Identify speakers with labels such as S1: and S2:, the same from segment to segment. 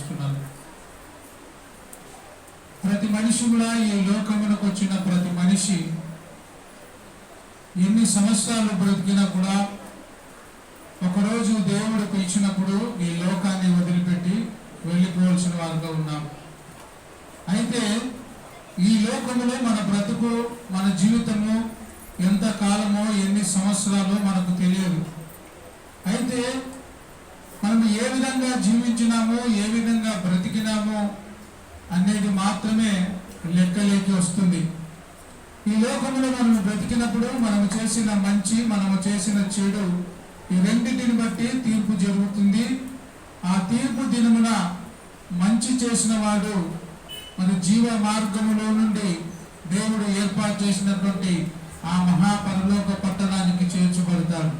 S1: తెలియజేస్తున్నాను. ప్రతి మనిషి కూడా ఈ లోకమునకు వచ్చిన ప్రతి మనిషి ఎన్ని సంవత్సరాలు బ్రతికినా కూడా ఒకరోజు దేవుడు పిలిచినప్పుడు ఈ లోకాన్ని వదిలిపెట్టి వెళ్ళిపోవలసిన వారుగా ఉన్నాం. అయితే ఈ లోకములో మన బ్రతుకు, మన జీవితము ఎంత కాలమో ఎన్ని సంవత్సరాలు మనకు తెలియదు. అయితే మనం ఏ విధంగా జీవించినామో, ఏ విధంగా బ్రతికినామో అనేది మాత్రమే లెక్కలేకి వస్తుంది. ఈ లోకంలో మనం బ్రతికినప్పుడు మనము చేసిన మంచి, మనము చేసిన చెడు, ఈ రెండింటిని బట్టి తీర్పు జరుగుతుంది. ఆ తీర్పు దినమున మంచి చేసిన వాడు మన జీవ మార్గములో నుండి దేవుడు ఏర్పాటు చేసినటువంటి ఆ మహాపరలోక పట్టణానికి చేర్చబడతాడు.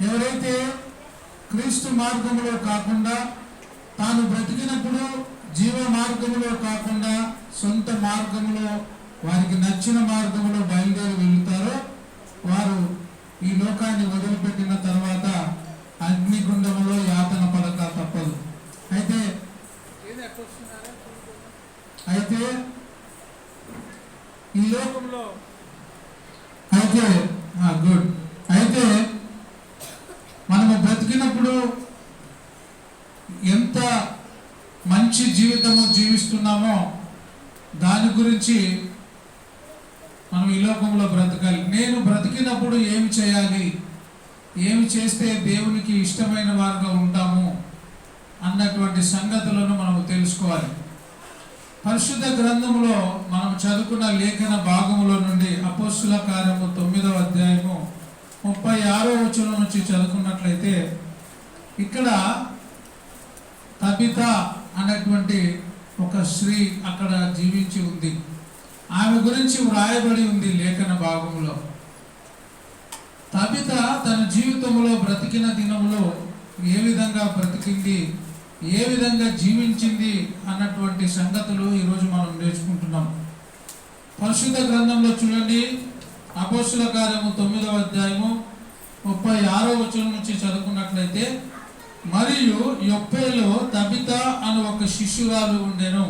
S1: ఎవరైతే క్రీస్తు మార్గములో కాకుండా, తాను బ్రతికినప్పుడు జీవ మార్గములో కాకుండా సొంత మార్గములో, వారికి నచ్చిన మార్గములో బయలుదేరి వెళుతారో వారు ఈ లోకాన్ని వదిలిపెట్టిన తర్వాత అగ్నిగుండములో యాతన పడక తప్పదు. అయితే ఈ లోకంలో గుడ్ అయితే మనము బ్రతికినప్పుడు ఎంత మంచి జీవితము జీవిస్తున్నామో దాని గురించి మనం ఈ లోకంలో బ్రతకాలి. నేను బ్రతికినప్పుడు ఏమి చేయాలి, ఏమి చేస్తే దేవునికి ఇష్టమైన వారుగా ఉంటాము అన్నటువంటి సంగతులను మనము తెలుసుకోవాలి. పరిశుద్ధ గ్రంథంలో మనం చదువుకున్న లేఖన భాగములో నుండి అపోస్తుల కార్యము 9వ అధ్యాయము 36వ వచనం నుంచి చదువుకున్నట్లయితే, ఇక్కడ తబిత అనేటువంటి ఒక స్త్రీ అక్కడ జీవించి ఉంది. ఆమె గురించి వ్రాయబడి ఉంది లేఖన భాగంలో. తబిత తన జీవితంలో బ్రతికిన దినములో ఏ విధంగా బ్రతికింది, ఏ విధంగా జీవించింది అన్నటువంటి సంగతులు ఈరోజు మనం నేర్చుకుంటున్నాం. పరిశుద్ధ గ్రంథంలో చూడండి, అపోస్తుల కార్యము 9వ అధ్యాయము 36వ వచనం నుంచి చదువుకున్నట్లయితే, మరియు యొప్పేలో తబిత అను ఒక శిష్యురాలు ఉండెను.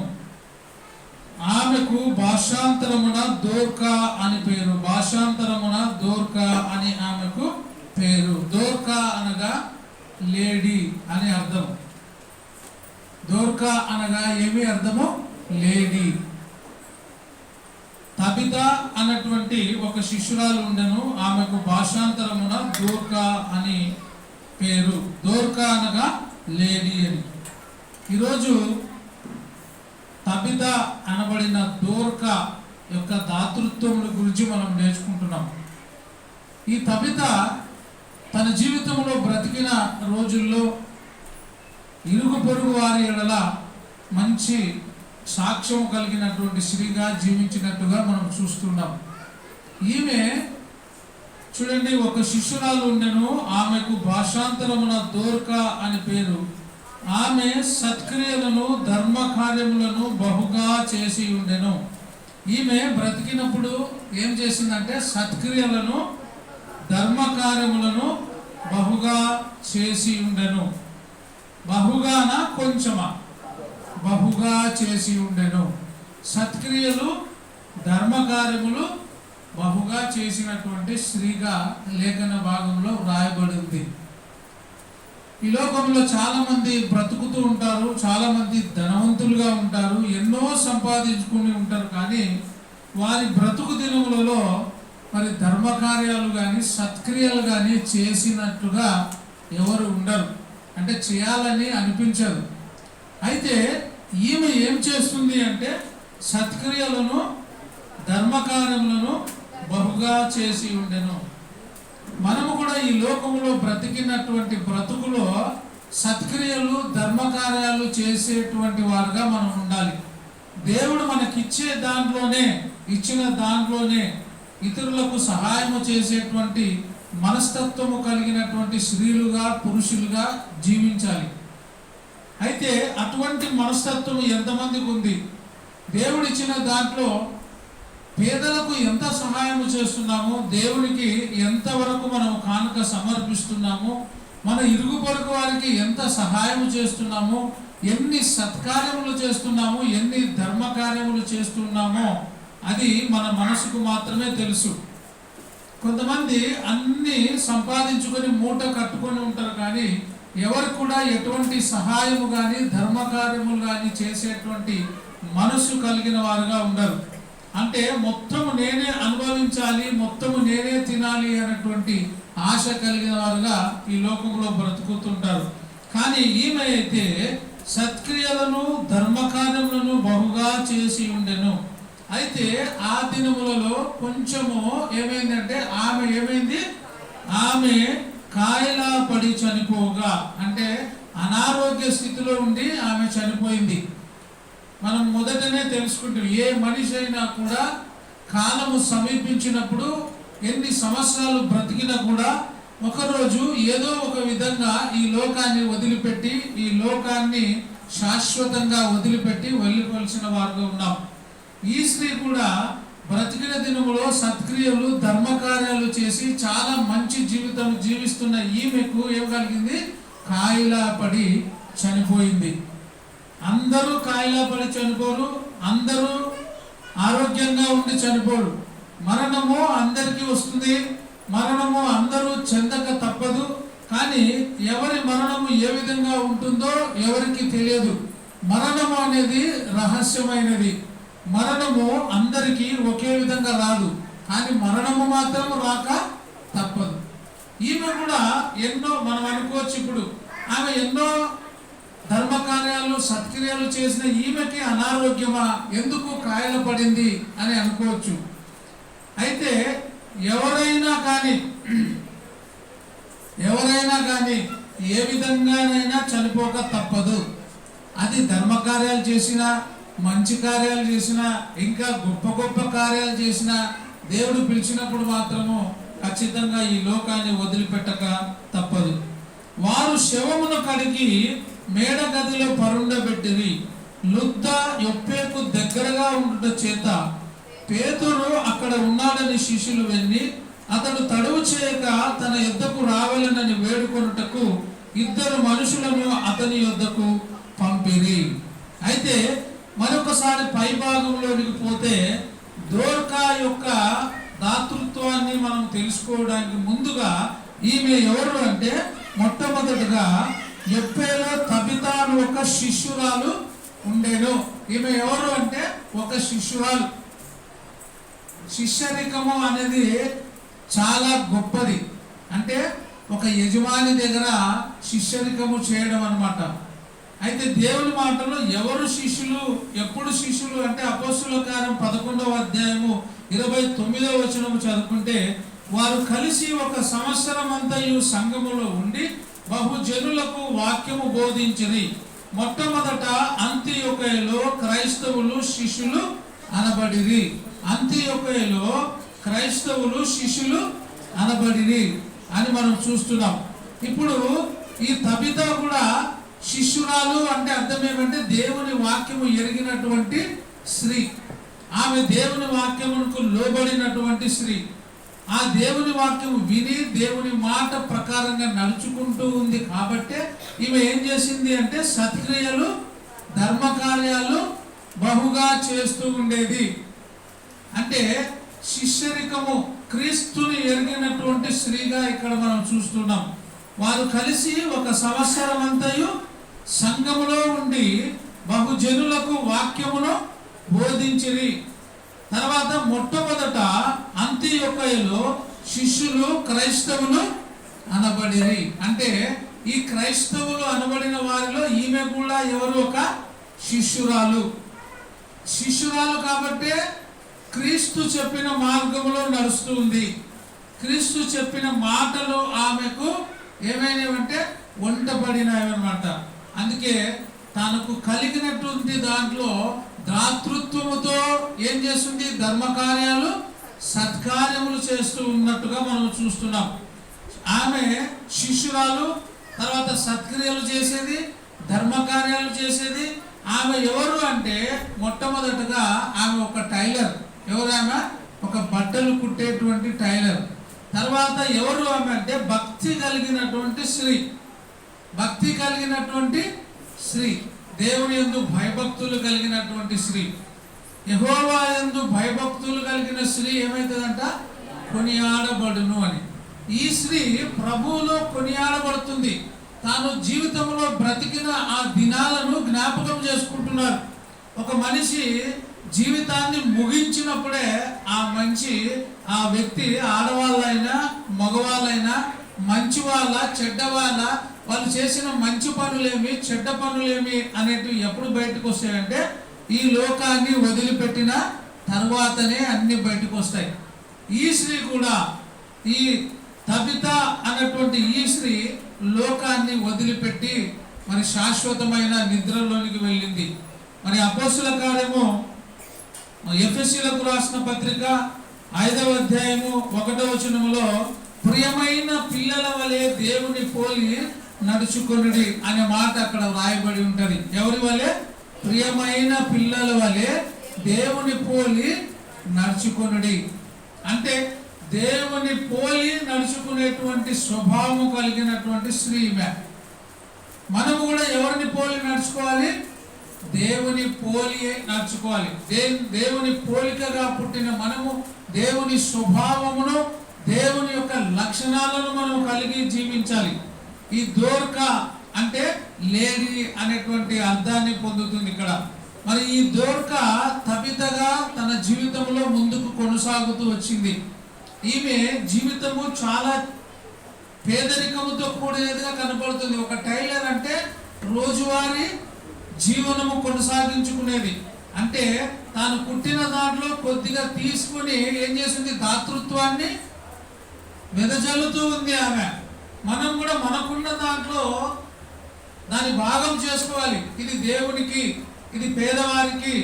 S1: ఆమెకు భాషాంతరమున దోర్కా అని పేరు. భాషాంతరమున దోర్కా అని ఆమెకు పేరు. దోర్కా అనగా లేడీ అని అర్థం. దోర్కా అనగా ఏమి అర్థము? లేడీ. తబిత అన్నటువంటి ఒక శిష్యురాలు ఉండెను. ఆమెకు భాషాంతరమున దోర్కా అని పేరు. దోర్కా అనగా లేడీ అని. ఈరోజు తబిత అనబడిన దోర్కా యొక్క దాతృత్వం గురించి మనం నేర్చుకుంటున్నాం. ఈ తబిత తన జీవితంలో బ్రతికిన రోజుల్లో ఇరుగు పొరుగు వారి ఎడల మంచి సాక్ష్యం కలిగినటువంటి స్త్రీగా జీవించినట్టుగా మనం చూస్తున్నాం. ఈమె చూడండి, ఒక శిష్యురాలు ఉండెను. ఆమెకు భాషాంతరమున దోర్కా అని పేరు. ఆమె సత్క్రియలను, ధర్మ కార్యములను బహుగా చేసి ఉండెను. ఈమె బ్రతికినప్పుడు ఏం చేసిందంటే సత్క్రియలను, ధర్మ కార్యములను బహుగా చేసి ఉండెను. బహుగానా కొంచెమా? బహుగా చేసి ఉండెను. సత్క్రియలు, ధర్మ కార్యములు బహుగా చేసినటువంటి స్త్రీగా లేఖన భాగంలో వ్రాయబడి ఉంది. ఈ లోకంలో చాలా మంది బ్రతుకుతూ ఉంటారు, చాలా మంది ధనవంతులుగా ఉంటారు, ఎన్నో సంపాదించుకుని ఉంటారు. కానీ వారి బ్రతుకు దినములలో మరి ధర్మకార్యాలు కానీ సత్క్రియలు కానీ చేసినట్టుగా ఎవరు ఉండరు. అంటే చేయాలని అనిపించదు. అయితే ఈమె ఏం చేస్తుంది అంటే సత్క్రియలను, ధర్మకార్యములను బహుగా చేసి ఉండెను. మనము కూడా ఈ లోకంలో బ్రతికినటువంటి బ్రతుకులో సత్క్రియలు, ధర్మకార్యాలు చేసేటువంటి వారుగా మనం ఉండాలి. దేవుడు మనకిచ్చే దాంట్లోనే, ఇచ్చిన దాంట్లోనే ఇతరులకు సహాయము చేసేటువంటి మనస్తత్వము కలిగినటువంటి స్త్రీలుగా, పురుషులుగా జీవించాలి. అయితే అటువంటి మనస్తత్వం ఎంతమందికి ఉంది? దేవుడిచ్చిన దాంట్లో పేదలకు ఎంత సహాయం చేస్తున్నాము, దేవునికి ఎంతవరకు మనం కానుక సమర్పిస్తున్నాము, మన ఇరుగు పొరుగు వారికి ఎంత సహాయం చేస్తున్నాము, ఎన్ని సత్కార్యములు చేస్తున్నామో, ఎన్ని ధర్మ కార్యములు చేస్తున్నామో అది మన మనసుకు మాత్రమే తెలుసు. కొంతమంది అన్ని సంపాదించుకొని మూట కట్టుకొని ఉంటారు, కానీ ఎవరు కూడా ఎటువంటి సహాయము కానీ ధర్మ కార్యములు కానీ చేసేటువంటి మనసు కలిగిన వారుగా ఉండరు. అంటే మొత్తము నేనే అనుభవించాలి, మొత్తము నేనే తినాలి అనేటువంటి ఆశ కలిగిన వారుగా ఈ లోకంలో బ్రతుకుతుంటారు. కానీ ఈమె అయితే సత్క్రియలను ధర్మకార్యములను బహుగా చేసి ఉండెను. అయితే ఆ దినములలో కొంచెము ఏమైందంటే ఆమె కాయలా పడి చనిపోగా, అంటే అనారోగ్య స్థితిలో ఉండి ఆమె చనిపోయింది. మనం మొదటనే తెలుసుకుంటాం, ఏ మనిషి అయినా కూడా కాలము సమీపించినప్పుడు ఎన్ని సంవత్సరాలు బ్రతికినా కూడా ఒకరోజు ఏదో ఒక విధంగా ఈ లోకాన్ని వదిలిపెట్టి, ఈ లోకాన్ని శాశ్వతంగా వదిలిపెట్టి వెళ్ళవలసిన వారుగా ఉన్నాం. ఈ స్త్రీ కూడా బ్రతికిన దినములో సత్క్రియలు ధర్మకార్యాలు చేసి చాలా మంచి జీవితం జీవిస్తున్న ఈమెకు ఏం కలిగింది? కాయిలా పడి చనిపోయింది. అందరూ కాయిలా పడి చనిపోరు, అందరూ ఆరోగ్యంగా ఉండి చనిపోరు. మరణము అందరికీ వస్తుంది, మరణము అందరూ చెందక తప్పదు. కానీ ఎవరి మరణము ఏ విధంగా ఉంటుందో ఎవరికి తెలియదు. మరణము అనేది రహస్యమైనది. మరణము అందరికీ ఒకే విధంగా రాదు, కానీ మరణము మాత్రం రాక తప్పదు. ఈమె కూడా ఎన్నో, మనం అనుకోవచ్చు ఇప్పుడు ఆమె ఎన్నో ధర్మకార్యాలు సత్క్రియలు చేసిన ఈమెకి అనారోగ్యమా, ఎందుకు కాయల పడింది అని అనుకోవచ్చు. అయితే ఎవరైనా కానీ ఏ విధంగానైనా చనిపోక తప్పదు. అది ధర్మకార్యాలు చేసినా, మంచి కార్యాలు చేసినా, ఇంకా గొప్ప గొప్ప కార్యాలు చేసినా, దేవుడు పిలిచినప్పుడు మాత్రము ఖచ్చితంగా ఈ లోకాన్ని వదిలిపెట్టక తప్పదు. వారు శవమును కడిగి మేడ గదిలో పరుండబెట్టిరి. లుద్ద యొప్పేకు దగ్గరగా ఉండుట చేత పేతురు అక్కడ ఉన్నాడని శిష్యులు వెళ్ళి అతడు తడువు చేయక తన యొద్దకు రావాలనని వేడుకొనుటకు 2 మనుషులను అతని యొద్దకు పంపిరి. అయితే మరొకసారి పై భాగంలోనికి పోతే దోర్కా యొక్క దాతృత్వాన్ని మనం తెలుసుకోవడానికి ముందుగా ఈమె ఎవరు అంటే, మొట్టమొదటిగా యొప్పేలో తబితా అని ఒక శిష్యురాలు ఉండేను. ఈమె ఎవరు అంటే ఒక శిష్యురాలు. శిష్యరికము అనేది చాలా గొప్పది. అంటే ఒక యజమాని దగ్గర శిష్యరికము చేయడం అన్నమాట. అయితే దేవుని మాటలో ఎవరు శిష్యులు, ఎప్పుడు శిష్యులు అంటే అపోస్తుల కార్యం 11వ అధ్యాయము 29వ వచనము చదువుకుంటే, వారు కలిసి 1 సంవత్సరం అంతయు సంఘములో ఉండి బహుజనులకు వాక్యము బోధించిరి. మొట్టమొదట అంతియొకయలో క్రైస్తవులు శిష్యులు అనబడిరి. అంతియొకయలో క్రైస్తవులు శిష్యులు అనబడిరి అని మనం చూస్తున్నాం. ఇప్పుడు ఈ తబితా కూడా శిష్యురాలు అంటే అర్థం ఏమంటే దేవుని వాక్యము ఎరిగినటువంటి స్త్రీ. ఆమె దేవుని వాక్యమునకు లోబడినటువంటి స్త్రీ. ఆ దేవుని వాక్యము విని దేవుని మాట ప్రకారంగా నడుచుకుంటూ ఉంది. కాబట్టే ఈమె ఏం చేసింది అంటే సత్క్రియలు ధర్మకార్యాలు బహుగా చేస్తూ ఉండేది. అంటే శిష్యరికము క్రీస్తుని ఎరిగినటువంటి స్త్రీగా ఇక్కడ మనం చూస్తున్నాం. వారు కలిసి 1 సంవత్సరం అంతయు సంఘములో ఉండి బహుజనులకు వాక్యమును బోధించిరి. తర్వాత మొట్టమొదట అంతియొకయలో శిష్యులు క్రైస్తవులు అనబడిరి. అంటే ఈ క్రైస్తవులు అనబడిన వారిలో ఈమె కూడా ఎవరు? ఒక శిష్యురాలు. శిష్యురాలు కాబట్టే క్రీస్తు చెప్పిన మార్గంలో నడుస్తూ ఉంది. క్రీస్తు చెప్పిన మాటలు ఆమెకు ఏమైనవంటే వంటబడినవన్నమాట. అందుకే తనకు కలిగినటువంటి దాంట్లో దాతృత్వముతో ఏం చేస్తుంది? ధర్మకార్యాలు సత్కార్యములు చేస్తూ ఉన్నట్టుగా మనం చూస్తున్నాం. ఆమె శిష్యురాలు, తర్వాత సత్క్రియలు చేసేది, ధర్మకార్యాలు చేసేది. ఆమె ఎవరు అంటే మొట్టమొదటగా ఆమె ఒక టైలర్. ఎవరు ఆమె? ఒక బట్టలు కుట్టేటువంటి టైలర్. తర్వాత ఎవరు ఆమె అంటే భక్తి కలిగినటువంటి స్త్రీ. భక్తి కలిగినటువంటి స్త్రీ. దేవుని యందు భయభక్తులు కలిగినటువంటి స్త్రీ, యెహోవా యందు భయభక్తులు కలిగిన స్త్రీ ఏమైతుందంట? కొనియాడబడును అని. ఈ స్త్రీ ప్రభువులో కొనియాడబడుతుంది. తాను జీవితంలో బ్రతికిన ఆ దినాలను జ్ఞాపకం చేసుకుంటున్నారు. ఒక మనిషి జీవితాన్ని ముగించినప్పుడే ఆ వ్యక్తి ఆడవాళ్ళైనా మగవాళ్ళైనా, మంచి వాళ్ళ చెడ్డవాళ్ళ, వాళ్ళు చేసిన మంచి పనులేమి చెడ్డ పనులేమి అనేటివి ఎప్పుడు బయటకు వస్తాయంటే ఈ లోకాన్ని వదిలిపెట్టిన తర్వాతనే అన్ని బయటకు వస్తాయి. ఈ స్త్రీ కూడా, ఈ తబిత అన్నటువంటి ఈ స్త్రీ లోకాన్ని వదిలిపెట్టి మరి శాశ్వతమైన నిద్రలోనికి వెళ్ళింది. మరి అపోస్తుల కార్యము ఎఫెసీయులకు రాసిన పత్రిక 5వ అధ్యాయము 1వ వచనములో ప్రియమైన పిల్లల వలె దేవుని పోలి నడుచుకొనుడి అనే మాట అక్కడ రాయబడి ఉంటది. ఎవరి వలె? ప్రియమైన పిల్లల వలె దేవుని పోలి నడుచుకొనుడి. అంటే దేవుని పోలి నడుచుకునేటువంటి స్వభావం కలిగినటువంటి స్త్రీ. మనము కూడా ఎవరిని పోలి నడుచుకోవాలి? దేవుని పోలి నడుచుకోవాలి. దేవుని పోలికగా పుట్టిన మనము దేవుని స్వభావమును, దేవుని యొక్క లక్షణాలను మనం కలిగి జీవించాలి. ఈ దోర్క అంటే లేడీ అనేటువంటి అర్థాన్ని పొందుతుంది ఇక్కడ. మరి ఈ దోర్క తబితగా తన జీవితంలో ముందుకు కొనసాగుతూ వచ్చింది. ఈమె జీవితము చాలా పేదరికముతో కూడినదిగా కనపడుతుంది. ఒక టైలర్ అంటే రోజువారీ జీవనము కొనసాగించుకునేది. అంటే తాను పుట్టిన దాంట్లో కొద్దిగా తీసుకుని ఏం చేసింది? దాతృత్వాన్ని వెదజల్లుతూ ఉంది ఆమె. మనం కూడా మనకున్న దాంట్లో దాన్ని భాగం చేసుకోవాలి. ఇది దేవునికి, ఇది పేదవారికి,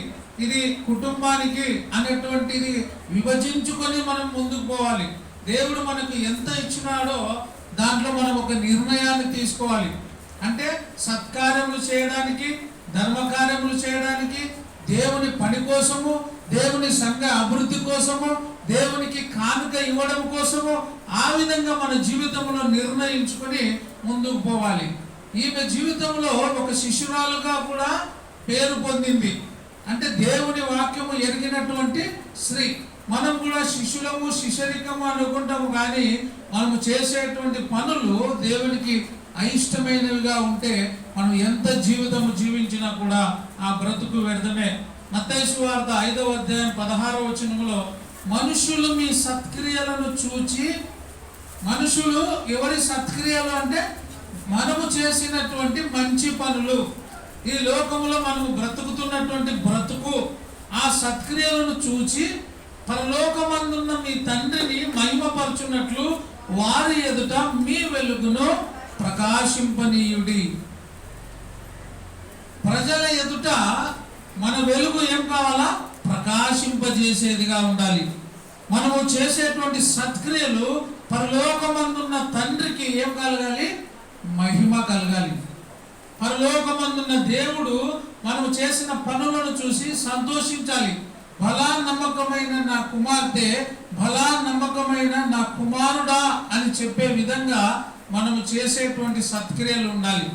S1: ఇది కుటుంబానికి అనేటువంటిది విభజించుకొని మనం ముందుకు పోవాలి. దేవుడు మనకు ఎంత ఇచ్చినాడో దాంట్లో మనం ఒక నిర్ణయాన్ని తీసుకోవాలి. అంటే సత్కార్యములు చేయడానికి, ధర్మకార్యములు చేయడానికి, దేవుని పని కోసము, దేవుని సంఘ అభివృద్ధి కోసము, దేవునికి కానుక ఇవ్వడం కోసము ఆ విధంగా మన జీవితంలో నిర్ణయించుకొని ముందుకు పోవాలి. ఈమె జీవితంలో ఒక శిష్యురాలుగా కూడా పేరు పొందింది. అంటే దేవుని వాక్యము ఎరిగినటువంటి స్త్రీ. మనం కూడా శిష్యులము, శిష్యరికము అనుకుంటాము, కానీ మనము చేసేటువంటి పనులు దేవునికి అయిష్టమైనవిగా ఉంటే మనం ఎంత జీవితము జీవించినా కూడా ఆ బ్రతుకు వ్యర్థమే. మత్తయి సువార్త 5వ అధ్యాయం 16వ వచనములో మనుషులు మీ సత్క్రియలను చూచి, మనుషులు ఎవరి సత్క్రియలు అంటే మనము చేసినటువంటి మంచి పనులు, ఈ లోకంలో మనము బ్రతుకుతున్నటువంటి బ్రతుకు, ఆ సత్క్రియలను చూచి పరలోకమందున్న మీ తండ్రిని మహిమపరచునట్లు వారి ఎదుట మీ వెలుగును ప్రకాశింపనీయుడి. ప్రజల ఎదుట మన వెలుగు ఏం కావాలా? ప్రకాశింపజేసేదిగా ఉండాలి. మనము చేసేటువంటి సత్క్రియలు పరలోకమందున్న తండ్రికి ఏం కలగాలి? మహిమ కలగాలి. పరలోకమందున్న దేవుడు మనము చేసిన పనులను చూసి సంతోషించాలి. భలా నమ్మకమైన నా కుమార్తె, భలా నమ్మకమైన నా కుమారుడా అని చెప్పే విధంగా మనము చేసేటువంటి సత్క్రియలు ఉండాలి.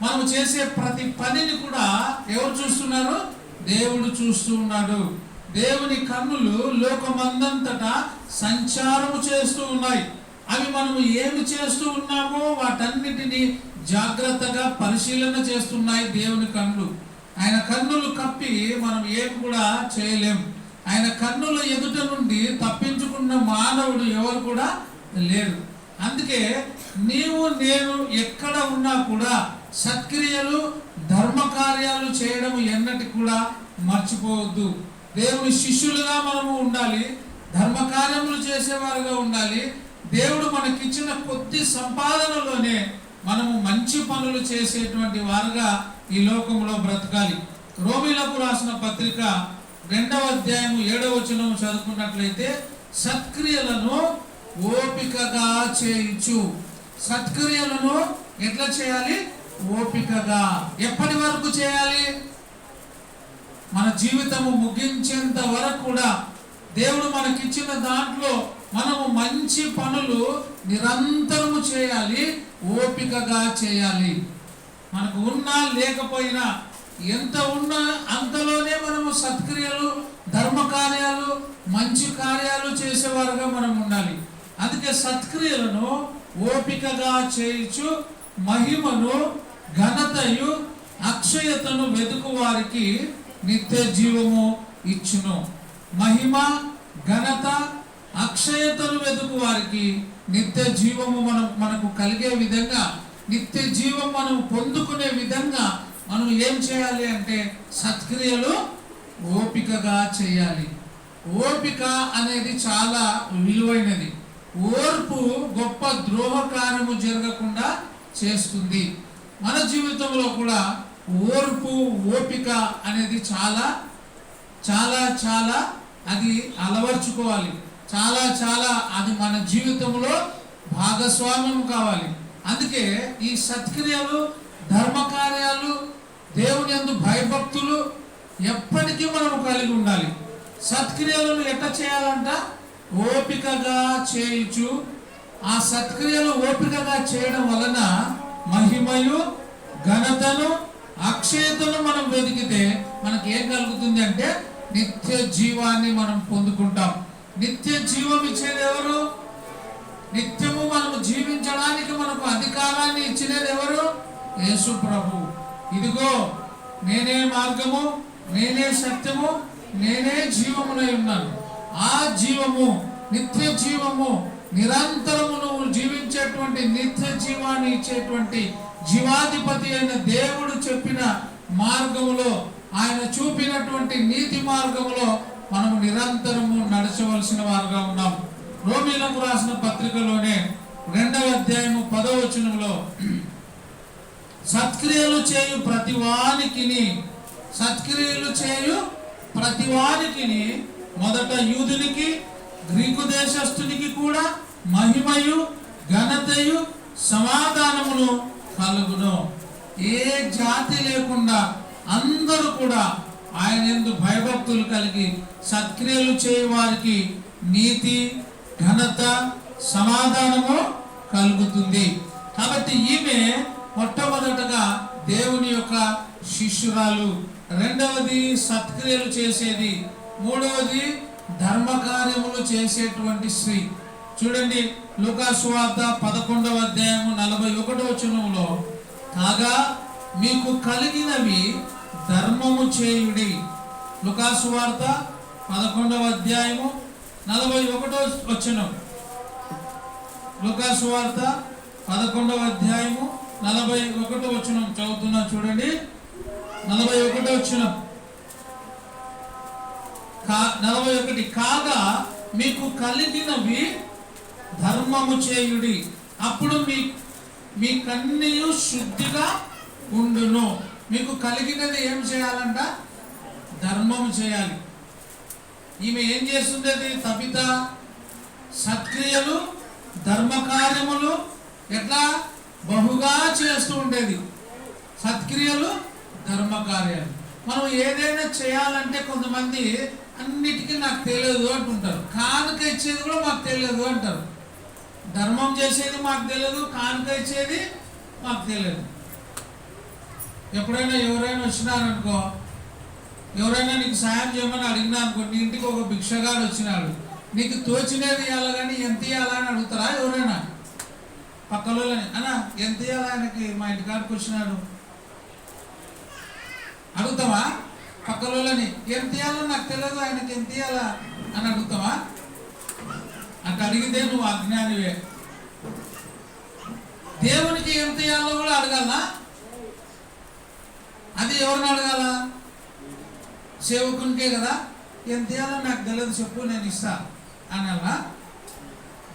S1: మనము చేసే ప్రతి పనిని కూడా ఎవరు చూస్తున్నారు? దేవుడు చూస్తూ ఉన్నాడు. దేవుని కన్నులు లోకమందంతటా సంచారము చేస్తూ ఉన్నాయి. అవి మనము ఏమి చేస్తూ ఉన్నామో వాటన్నిటిని జాగ్రత్తగా పరిశీలన చేస్తున్నాయి దేవుని కన్నులు. ఆయన కన్నులు కప్పి మనం ఏమి కూడా చేయలేం. ఆయన కన్నుల ఎదుట నుండి తప్పించుకున్న మానవుడు ఎవరు కూడా లేరు. అందుకే నీవు నేను ఎక్కడ ఉన్నా కూడా సత్క్రియలు, ధర్మకార్యాలు చేయడం ఎన్నటి కూడా మర్చిపోవద్దు. దేవుని శిష్యులుగా మనము ఉండాలి, ధర్మకార్యములు చేసేవారుగా ఉండాలి. దేవుడు మనకిచ్చిన కొద్ది సంపాదనలోనే మనము మంచి పనులు చేసేటువంటి వారుగా ఈ లోకంలో బ్రతకాలి. రోమీలకు రాసిన పత్రిక 2వ అధ్యాయము 7వ వచనం చదువుకున్నట్లయితే సత్క్రియలను ఓపికగా చేయించు. సత్క్రియలను ఎట్లా చేయాలి? ఓపికగా. ఎప్పటి వరకు చేయాలి? మన జీవితము ముగించేంత వరకు కూడా దేవుడు మనకిచ్చిన దాంట్లో మనము మంచి పనులు నిరంతరము చేయాలి, ఓపికగా చేయాలి. మనకు ఉన్నా లేకపోయినా ఎంత ఉన్నా అంతలోనే మనము సత్క్రియలు, ధర్మ కార్యాలు, మంచి కార్యాలు చేసేవారుగా మనం ఉండాలి. అందుకే సత్క్రియలను ఓపికగా చేయించు మహిమను, ఘనతయు, అక్షయతను వెతుకు వారికి నిత్య జీవము ఇచ్చును. మహిమ, ఘనత, అక్షయతను వెతుకు వారికి నిత్య జీవము మనకు కలిగే విధంగా, నిత్య జీవం మనం పొందుకునే విధంగా మనం ఏం చేయాలి అంటే సత్క్రియలు ఓపికగా చేయాలి. ఓపిక అనేది చాలా విలువైనది. ఓర్పు గొప్ప ద్రోహకార్యము జరగకుండా చేస్తుంది. మన జీవితంలో కూడా ఓర్పు, ఓపిక అనేది చాలా చాలా చాలా అది అలవర్చుకోవాలి. చాలా చాలా అది మన జీవితంలో భాగస్వామ్యం కావాలి. అందుకే ఈ సత్క్రియలు, ధర్మకార్యాలు, దేవుని యందు భయభక్తులు ఎప్పటికీ మనం కలిగి ఉండాలి. సత్క్రియలను ఎట్లా చేయాలంట? ఓపికగా చేయించు. ఆ సత్క్రియలు ఓపికగా చేయడం వలన మహిమయు, ఘనతను, అక్షయతను మనం వెతికితే మనకి ఏం కలుగుతుంది అంటే నిత్య జీవాన్ని మనం పొందుకుంటాం. నిత్య జీవం ఇచ్చేది ఎవరు? నిత్యము మనము జీవించడానికి మనకు అధికారాన్ని ఇచ్చినది ఎవరు? యేసు ప్రభు. ఇదిగో నేనే మార్గము, నేనే సత్యము, నేనే జీవమునై ఉన్నాను. ఆ జీవము, నిత్య జీవము, నిరంతరము నువ్వు జీవించేటువంటి నిత్య జీవాన్ని ఇచ్చేటువంటి జీవాధిపతి అయిన దేవుడు చెప్పిన మార్గములో, ఆయన చూపినటువంటి నీతి మార్గములో మనము నిరంతరము నడచవలసిన వారుగా ఉన్నాం. రోమీలకు రాసిన పత్రికలోనే 2వ అధ్యాయము 10వ వచనంలో సత్క్రియలు చేయు ప్రతివానికిని మొదట యూదునికి, గ్రీకు దేశస్థునికి కూడా మహిమయు, ఘనతయు, సమాధానమును కలుగును. ఏ జాతి లేకుండా అందరూ కూడా ఆయన యందు భయభక్తులు కలిగి సత్క్రియలు చేయు వారికి నీతి, ఘనత, సమాధానము కలుగుతుంది. కాబట్టి ఈమె మొట్టమొదటగా దేవుని యొక్క శిష్యురాలు, రెండవది సత్క్రియలు చేసేది, మూడవది ధర్మకార్యములు చేసేటువంటి స్త్రీ. చూడండి, లూకా సువార్త 11వ అధ్యాయము 41వ వచనంలో, కాగా మీకు కలిగినవి ధర్మము చేయుడి. లూకా సువార్త 11వ అధ్యాయము 41వ వచనం. లూకా సువార్త 11వ అధ్యాయము 41వ వచనం చదువుతున్నా చూడండి. 41వ వచనం, 41, కాగా మీకు కలిగినవి ధర్మము చేయుడి, అప్పుడు మీ కన్నీయు శుద్ధిగా ఉండును. మీకు కలిగినది ఏం చేయాలంట? ధర్మము చేయాలి. ఈమె ఏం చేస్తుండేది? తబిత సత్క్రియలు, ధర్మకార్యములు ఎట్లా బహుగా చేస్తూ ఉండేది. సత్క్రియలు, ధర్మకార్యాలు. మనం ఏదైనా చేయాలంటే కొంతమంది అన్నిటికీ నాకు తెలియదు అంటుంటారు. కానుక ఇచ్చేది కూడా మాకు తెలియదు అంటారు. ధర్మం చేసేది మాకు తెలియదు, కానుక ఇచ్చేది మాకు తెలియదు. ఎప్పుడైనా ఎవరైనా వచ్చినారనుకో, ఎవరైనా నీకు సాయం చేయమని అడిగినా అనుకో, నీ ఇంటికి ఒక భిక్షగాడు వచ్చినాడు, నీకు తోచినది ఇవ్వాలి కానీ ఎంత ఇవ్వాలా అని అడుగుతారా ఎవరైనా? పక్కలోనే అన్న ఎంత ఇవ్వాలి ఆయనకి, మా ఇంటికాడికి వచ్చినాడు అడుగుతావా? పక్కలోని ఎంత ఇవ్వాలో నాకు తెలియదు, ఆయనకి ఎంత ఇవ్వాలా అని అడుగుతావా? అట్లా అడిగితే నువ్వు అజ్ఞానివే. దేవునికి ఎంత ఇవ్వాలో కూడా అడగాలా? అది ఎవరిని అడగాల? సేవకునికే కదా. ఎంత ఇవ్వాలో నాకు తెలియదు, చెప్పు నేను ఇస్తా అనాలా?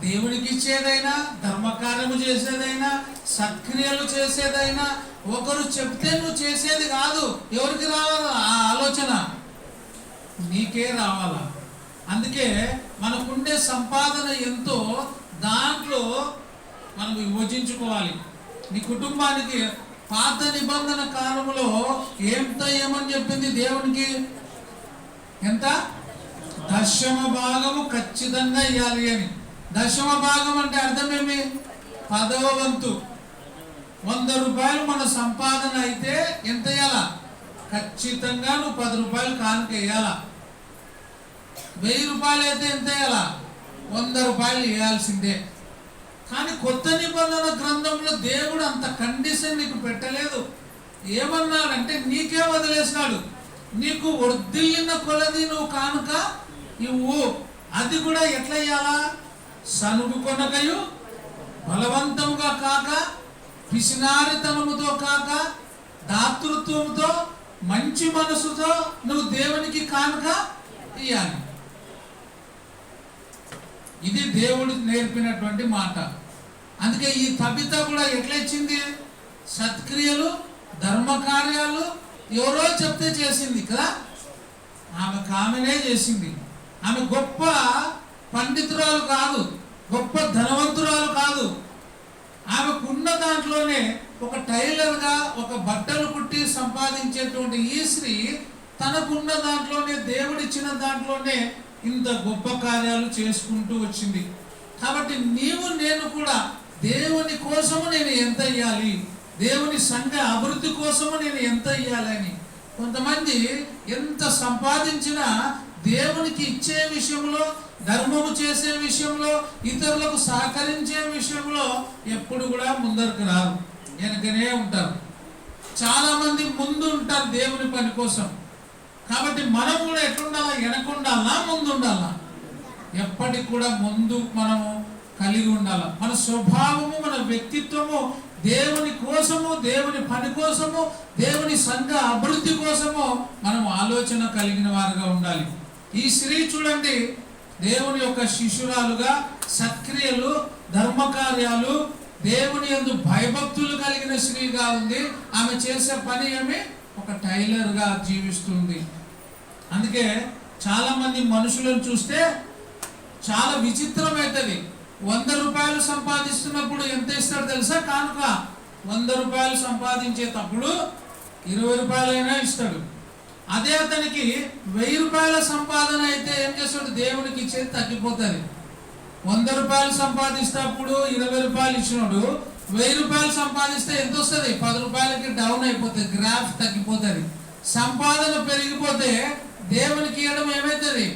S1: దేవునికి ఇచ్చేదైనా, ధర్మకార్యము చేసేదైనా, సత్క్రియలు చేసేదైనా ఒకరు చెప్తే నువ్వు చేసేది కాదు. ఎవరికి రావాలా ఆ ఆలోచన? నీకే రావాలా. అందుకే మనకుండే సంపాదన ఎంతో దాంట్లో మనం విభజించుకోవాలి. నీ కుటుంబానికి పాత నిబంధన కాలంలో ఏమని చెప్పింది దేవునికి? ఎంత? దశమ భాగము ఖచ్చితంగా ఇవ్వాలి అని. దశమ భాగం అంటే అర్థమేమి? 10వ వంతు. 100 రూపాయలు మన సంపాదన అయితే ఎంత ఇవ్వాలా? ఖచ్చితంగా నువ్వు 10 రూపాయలు కానుక వేయాలా. 1000 రూపాయలు అయితే ఎంత వేయాలా? 100 రూపాయలు వేయాల్సిందే. కానీ కొత్త నిబంధన గ్రంథంలో దేవుడు అంత కండిషన్ నీకు పెట్టలేదు. ఏమన్నాడంటే నీకే వదిలేసినాడు. నీకు వర్ధిల్లిన కొలది నువ్వు కానుక ఇవ్వు. అది కూడా ఎట్లా ఇయ్యాలా? సనుగు కొనకయు బలవంతంగా కాక, పిసినారితనముతో కాక, దాతృత్వంతో, మంచి మనసుతో నువ్వు దేవునికి కానుక ఇయ్యాలి. ఇది దేవుడు నేర్పినటువంటి మాట. అందుకే ఈ తబిత కూడా ఎట్లా ఇచ్చింది? సత్క్రియలు, ధర్మకార్యాలు ఎవరో చెప్తే చేసింది కదా. ఆమెనే చేసింది. ఆమె గొప్ప పండితురాలు కాదు, గొప్ప ధనవంతురాలు కాదు. ఆమెకున్న దాంట్లోనే ఒక టైలర్గా ఒక బట్టలు కుట్టి సంపాదించేటువంటి ఈ స్త్రీ తనకున్న దాంట్లోనే, దేవుడిచ్చిన దాంట్లోనే ఇంత గొప్ప కార్యాలు చేసుకుంటూ వచ్చింది. కాబట్టి నీవు నేను కూడా దేవుని కోసము నేను ఎంత ఇవ్వాలి, దేవుని సంఘ అభివృద్ధి కోసము నేను ఎంత ఇవ్వాలని. కొంతమంది ఎంత సంపాదించినా దేవునికి ఇచ్చే విషయంలో, ధర్మము చేసే విషయంలో, ఇతరులకు సహకరించే విషయంలో ఎప్పుడు కూడా ముందరకు రారు, వెనకనే ఉంటారు. చాలా మంది ముందు ఉంటారు దేవుని పని కోసం. కాబట్టి మనం కూడా ఎట్లుండాలా? వెనకుండాలా, ముందు ఉండాలా? ఎప్పటికి కూడా ముందు మనము కలిగి ఉండాలి. మన స్వభావము, మన వ్యక్తిత్వము దేవుని కోసము, దేవుని పని కోసము, దేవుని సంఘ అభివృద్ధి కోసము మనం ఆలోచన కలిగిన వారుగా ఉండాలి. ఈ స్త్రీ చూడండి, దేవుని యొక్క శిష్యురాలుగా సత్క్రియలు, ధర్మకార్యాలు, దేవుని యందు భయభక్తులు కలిగిన స్త్రీగా ఉంది. ఆమె చేసే పని ఏమి? ఒక టైలర్గా జీవిస్తుంది. అందుకే చాలా మంది మనుషులను చూస్తే చాలా విచిత్రమైతుంది. 100 రూపాయలు సంపాదిస్తున్నప్పుడు ఎంత ఇస్తాడు తెలుసా? కానుక 100 రూపాయలు సంపాదించేటప్పుడు 20 రూపాయలైనా ఇస్తాడు. అదే అతనికి 1000 రూపాయల సంపాదన అయితే ఏం చేస్తాడు? దేవునికి ఇచ్చేది తగ్గిపోతుంది. 100 రూపాయలు సంపాదిస్తేప్పుడు 20 రూపాయలు ఇచ్చినాడు. 1000 రూపాయలు సంపాదిస్తే ఎంత వస్తుంది? 10 రూపాయలకి డౌన్ అయిపోతుంది, గ్రాఫ్ తగ్గిపోతుంది. సంపాదన పెరిగిపోతే దేవునికి ఇవ్వడం ఏమవుతుంది?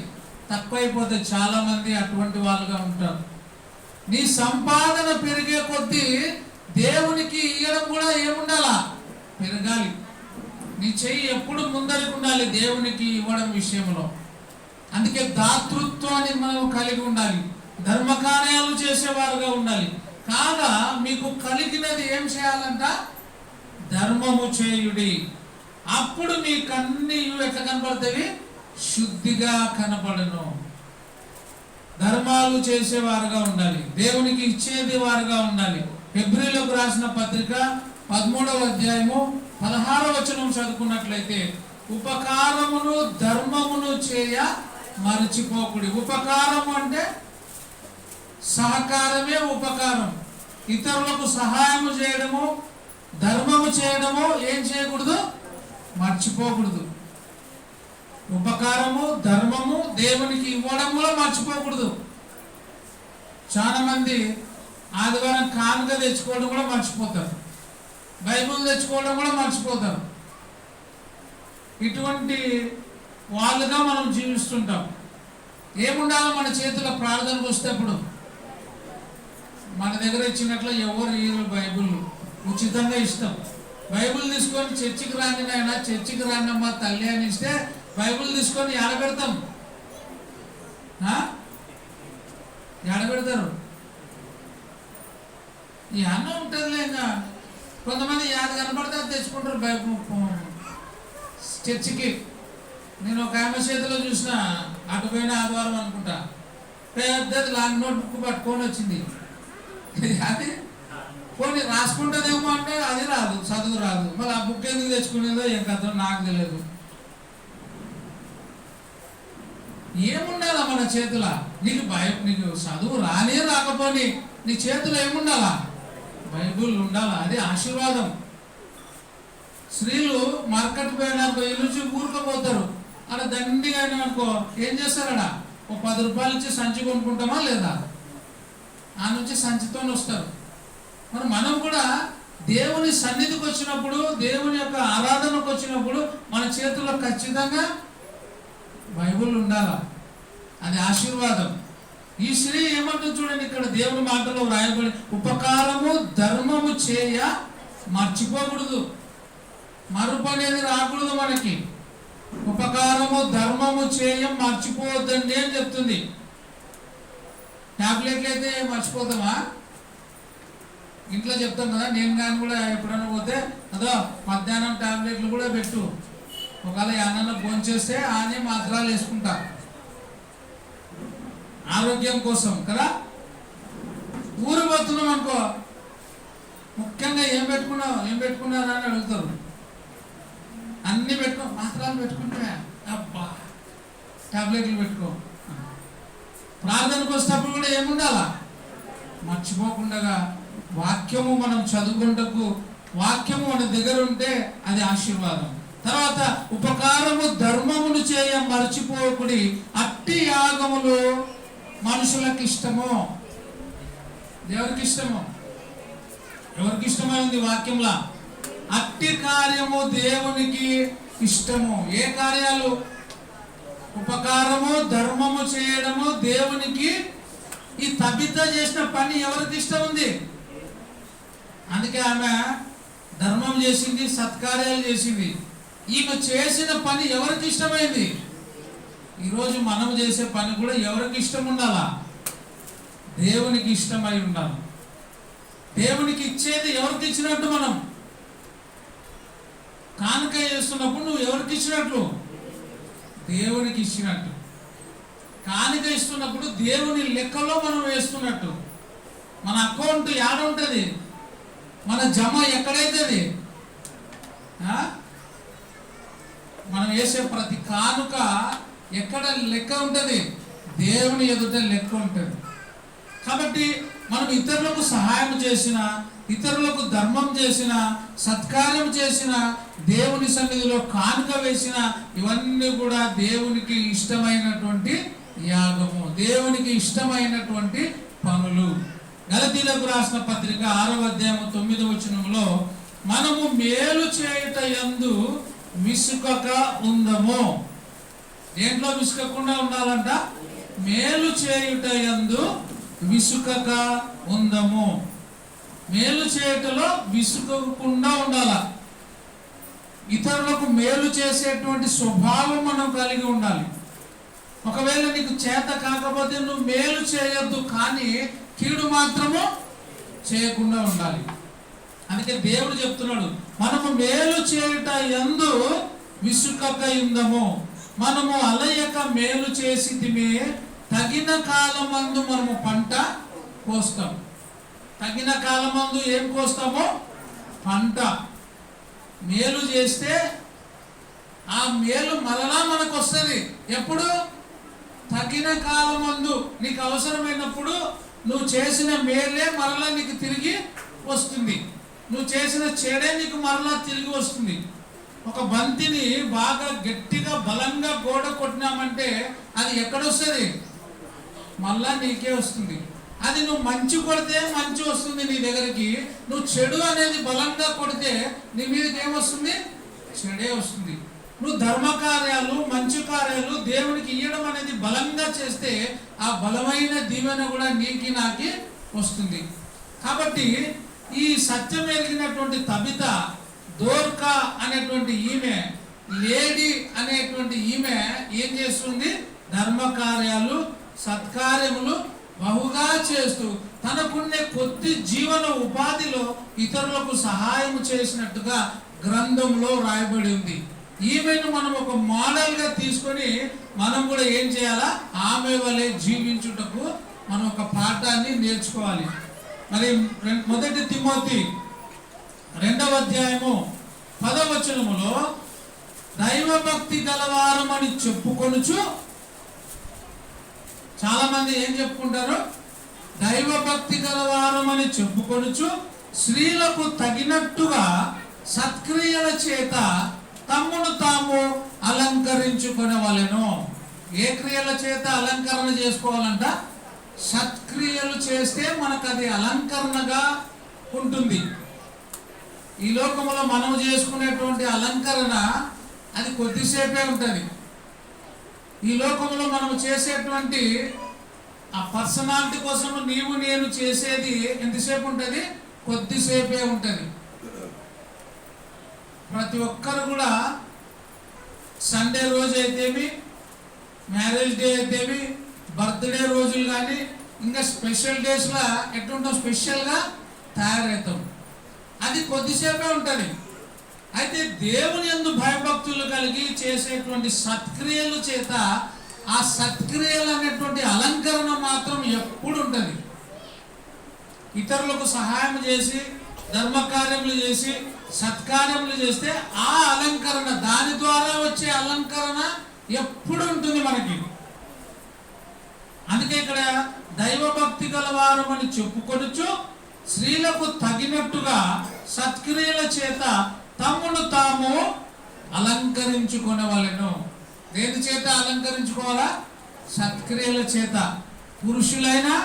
S1: తక్కువైపోతుంది. చాలా మంది అటువంటి వాళ్ళుగా ఉంటారు. నీ సంపాదన పెరిగే కొద్దీ దేవునికి ఇవ్వడం కూడా ఏముండాలా? పెరగాలి. నీ చెయ్యి ఎప్పుడు ముందరికి ఉండాలి దేవునికి ఇవ్వడం విషయంలో. అందుకే దాతృత్వాన్ని మనం కలిగి ఉండాలి, ధర్మకార్యాలు చేసేవారుగా ఉండాలి. కాగా మీకు కలిగినది ఏం చేయాలంట? ధర్మము చేయుడి. అప్పుడు మీకన్నీ ఎట్లా కనపడతాయి? శుద్ధిగా కనపడను. ధర్మాలు చేసేవారుగా ఉండాలి, దేవునికి ఇచ్చేది వారుగా ఉండాలి. హెబ్రీలకు రాసిన పత్రిక 13వ అధ్యాయము 16వ వచనం చదువుకున్నట్లయితే, ఉపకారమును ధర్మమును చేయ మరచిపోకుడి. ఉపకారము అంటే సహకారమే ఉపకారం. ఇతరులకు సహాయము చేయడము, ధర్మము చేయడము ఏం చేయకూడదు? మర్చిపోకూడదు. ఉపకారము, ధర్మము దేవునికి ఇవ్వడం కూడా మర్చిపోకూడదు. చాలా మంది ఆదివారం కానుక తెచ్చుకోవడం కూడా మర్చిపోతారు, బైబిల్ తెచ్చుకోవడం కూడా మర్చిపోతారు. ఇటువంటి వాళ్ళుగా మనం జీవిస్తుంటాం. ఏముండాలో మన చేతిలో ప్రార్థనకు వస్తేప్పుడు మన దగ్గర ఇచ్చినట్లు ఎవరు ఈ బైబిల్ ఉచితంగా ఇస్తాం. బైబిల్ తీసుకొని చర్చికి రాని నాయనా, చర్చికి రానమ్మా తల్లి అని ఇస్తే బైబిల్ తీసుకొని ఎడబెడతాం. ఎడబెడతారు. ఈ అన్నం ఉంటుందిలే. ఇంకా కొంతమంది యాది కనపడితే తెచ్చుకుంటారు బైబిల్ చర్చికి. నేను ఒక ఆమె చేతిలో చూసిన, అటుపోయిన ఆదివారం అనుకుంటా, పెద్దది లాంగ్ నోట్ బుక్ పట్టుకొని వచ్చింది. అది పోనీ రాసుకుంటుందేమో అంటే అది రాదు, చదువు రాదు. మళ్ళీ ఆ బుక్ ఎందుకు తెచ్చుకునేదో ఏం కథ నాకు తెలియదు. ఏముండాలా మన చేతుల? నీకు చదువు రానే రాకపోని నీ చేతిలో ఏముండాలా? బైబుల్ ఉండాలా. అది ఆశీర్వాదం. స్త్రీలు మార్కెట్ పోయినాక నుంచి ఊరుకపోతారు. అక్కడ దండిగా అనుకో ఏం చేస్తారడా? ఒక 10 రూపాయలు ఇచ్చి సంచి కొనుక్కుంటామా లేదా? ఆ నుంచి సంచితో వస్తారు. మనం కూడా దేవుని సన్నిధికి వచ్చినప్పుడు, దేవుని యొక్క ఆరాధనకు వచ్చినప్పుడు మన చేతుల్లో ఖచ్చితంగా బైబిల్ ఉండాలా. అది ఆశీర్వాదం. ఈ స్త్రీ ఏమంటుంది చూడండి, ఇక్కడ దేవుని మాటలో వ్రాయబడి, ఉపకారము ధర్మము చేయ మర్చిపోకూడదు. మరుపు అనేది రాకూడదు మనకి. ఉపకారము ధర్మము చేయ మర్చిపోవద్దండి అని చెప్తుంది. టాబ్లెట్లు అయితే మర్చిపోతామా? ఇంట్లో చెప్తాం కదా. నేను కానీ కూడా ఎప్పుడైనా పోతే అదో మధ్యాహ్నం టాబ్లెట్లు కూడా పెట్టు, ఒకవేళ ఏమన్నా భోంచేస్తే ఆనే మాత్రాలు వేసుకుంటా, ఆరోగ్యం కోసం కదా. ఊరు పోతున్నాం అనుకో, ముఖ్యంగా ఏం పెట్టుకున్నారా అని అడుగుతారు. అన్ని పెట్టుకో, మాత్రాలు పెట్టుకుంటే అబ్బా టాబ్లెట్లు పెట్టుకో. ప్రార్థనకు వచ్చేటప్పుడు కూడా ఏముండాలా? మర్చిపోకుండా వాక్యము మనం చదువుకుంటకు, వాక్యము మన దగ్గర ఉంటే అది ఆశీర్వాదం. తర్వాత ఉపకారము ధర్మమును చేయ మర్చిపోకుడి, అట్టి యాగములు మనుషులకు ఇష్టము. దేవునికి ఇష్టము. ఎవరికి ఇష్టమైంది వాక్యంలా? అట్టి కార్యము దేవునికి ఇష్టము. ఏ కార్యాలు? ఉపకారము ధర్మము చేయడము దేవునికి. ఈ తబిత చేసిన పని ఎవరికి ఇష్టం ఉంది? అందుకే ఆమె ధర్మం చేసింది, సత్కార్యాలు చేసింది. ఈమె చేసిన పని ఎవరికి ఇష్టమైంది? ఈరోజు మనం చేసే పని కూడా ఎవరికి ఇష్టం ఉండాలా? దేవునికి ఇష్టమై ఉండాలి. దేవునికి ఇచ్చేది ఎవరికి ఇచ్చినట్టు? మనం కానుక చేస్తున్నప్పుడు నువ్వు ఎవరికి ఇచ్చినట్లు? దేవునికి ఇచ్చినట్టు. కానుక ఇస్తున్నప్పుడు దేవుని లెక్కలో మనం వేస్తున్నట్టు. మన అకౌంట్ యాడ ఉంటుంది, మన జమ ఎక్కడైతుంది? మనం వేసే ప్రతి కానుక ఎక్కడ లెక్క ఉంటుంది? దేవుని ఎదుట లెక్క ఉంటుంది. కాబట్టి మనం ఇతరులకు సహాయం చేసిన, ఇతరులకు ధర్మం చేసిన, సత్కార్యం చేసిన, దేవుని సన్నిధిలో కానుక వేసిన, ఇవన్నీ కూడా దేవునికి ఇష్టమైనటువంటి యాగము, దేవునికి ఇష్టమైనటువంటి పనులు. గలతీలకు రాసిన పత్రిక 6వ అధ్యాయము 9వ వచనంలో, మనము మేలు చేయుట యందు విసుకక ఉందము. దేంట్లో విసుకకుండా ఉండాలంట? మేలు చేయుట యందు విసుకక ఉందము. మేలు చేయుటలో విసుకకుండా ఉండాల. ఇతరులకు మేలు చేసేటువంటి స్వభావం మనం కలిగి ఉండాలి. ఒకవేళ నీకు చేత కాకపోతే నువ్వు మేలు చేయొద్దు, కానీ కీడు మాత్రము చేయకుండా ఉండాలి. అందుకే దేవుడు చెప్తున్నాడు, మనము మేలు చేయుట యందు విసుకక ఉందము. మనము అలయక మేలు చేసితిమే, తగిన కాలమందు మనము పంట కోస్తాం. తగిన కాలమందు ఏం కోస్తామో? పంట. మేలు చేస్తే ఆ మేలు మరలా మనకు వస్తుంది. ఎప్పుడు? తగిన కాలమందు. నీకు అవసరమైనప్పుడు నువ్వు చేసిన మేలే మరలా నీకు తిరిగి వస్తుంది. నువ్వు చేసిన చెడే నీకు మరలా తిరిగి వస్తుంది. ఒక బంతిని బాగా గట్టిగా బలంగా గోడ కొట్టినామంటే అది ఎక్కడొస్తుంది? మళ్ళా నీకే వస్తుంది. అది నువ్వు మంచి కొడితే మంచి వస్తుంది నీ దగ్గరికి. నువ్వు చెడు అనేది బలంగా కొడితే నీ మీదకి ఏమొస్తుంది? చెడే వస్తుంది. నువ్వు ధర్మకార్యాలు, మంచి కార్యాలు దేవునికి ఇవ్వడం అనేది బలంగా చేస్తే ఆ బలమైన దీవెన కూడా నీకి నాకి వస్తుంది. కాబట్టి ఈ సత్యం ఎరిగినటువంటి తబిత, దోర్కా అనేటువంటి ఈమె, లేడీ అనేటువంటి ఈమె ఏం చేస్తుంది? ధర్మకార్యాలు, సత్కార్యములు బహుగా చేస్తూ తనకున్నే కొద్ది జీవన ఉపాధిలో ఇతరులకు సహాయం చేసినట్టుగా గ్రంథంలో రాయబడి ఉంది. ఈమెను మనం ఒక మోడల్గా తీసుకొని మనం కూడా ఏం చేయాలా? ఆమె వలె జీవించుటకు మనం ఒక పాఠాన్ని నేర్చుకోవాలి. మరి 1 తిమోతి 2వ అధ్యాయము 10వ వచనములో, దైవభక్తి గలవారమని చెప్పుకొనుచు, చాలా మంది ఏం చెప్పుకుంటారు? దైవభక్తి గలవారమని చెప్పుకొనుచు స్త్రీలకు తగినట్టుగా సత్క్రియల చేత తమ్మును తాము అలంకరించుకొనవలెను. ఏ క్రియల చేత అలంకరణ చేసుకోవాలంట? సత్క్రియలు చేస్తే మనకు అది అలంకరణగా ఉంటుంది. ఈ లోకంలో మనం చేసుకునేటువంటి అలంకరణ అది కొద్దిసేపే ఉంటుంది. ఈ లోకంలో మనం చేసేటువంటి ఆ పర్సనాలిటీ కోసం నీవు నేను చేసేది ఎంతసేపు ఉంటుంది? కొద్దిసేపే ఉంటుంది. ప్రతి ఒక్కరు కూడా సండే రోజు అయితేమి, మ్యారేజ్ డే అయితేమి, బర్త్డే రోజులు కానీ ఇంకా స్పెషల్ డేస్లో ఎట్లుంటాం, స్పెషల్గా తయారవుతాం. అది కొద్దిసేపే ఉంటుంది. అయితే దేవుని యందు భయభక్తులు కలిగి చేసేటువంటి సత్క్రియల చేత ఆ సత్క్రియలు అనేటువంటి అలంకరణ మాత్రం ఎప్పుడు ఉంటుంది. ఇతరులకు సహాయం చేసి, ధర్మకార్యములు చేసి, సత్కార్యములు చేస్తే ఆ అలంకరణ, దాని ద్వారా వచ్చే అలంకరణ ఎప్పుడు ఉంటుంది మనకి. అందుకే ఇక్కడ దైవభక్తి గలవారు అని చెప్పుకొనుచు స్త్రీలకు తగినట్టుగా సత్క్రియల చేత తమ్మును తాము అలంకరించుకొనవలెను. దేని చేత అలంకరించుకోవాలా? సత్క్రియల చేత. పురుషులైనా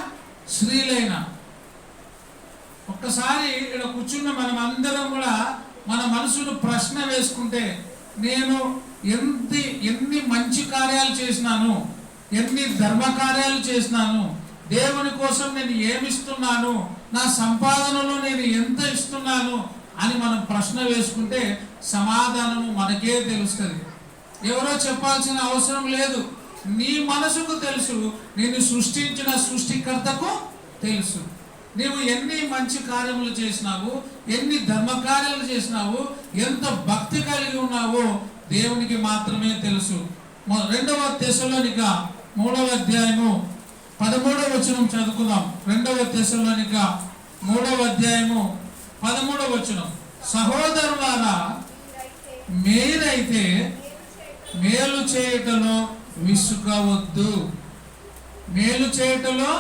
S1: స్త్రీలైనా. ఒక్కసారి ఇక్కడ కూర్చున్న మనం అందరం కూడా మన మనసును ప్రశ్న వేసుకుంటే, నేను ఎన్ని మంచి కార్యాలు చేసినాను, ఎన్ని ధర్మ కార్యాలు చేసినాను, దేవుని కోసం నేను ఏమిస్తున్నాను, నా సంపాదనలో నేను ఎంత ఇస్తున్నాను అని మనం ప్రశ్న వేసుకుంటే సమాధానము మనకే తెలుస్తుంది. ఎవరో చెప్పాల్సిన అవసరం లేదు. నీ మనసుకు తెలుసు, నిన్ను సృష్టించిన సృష్టికర్తకు తెలుసు. నీవు ఎన్ని మంచి కార్యములు చేసినావు, ఎన్ని ధర్మ కార్యాలు చేసినావు, ఎంత భక్తి కలిగి ఉన్నావో దేవునికి మాత్రమే తెలుసు. 2వ తెస్సలోనిక 3వ అధ్యాయము 13వ వచనం చదువుకుందాం. 2వ తెస్సలోనిక 3వ అధ్యాయము 13వ వచనం. సహోదరులారా, మీరైతే మేలు చేయటలో విసుగవద్దు. మేలు చేయటలో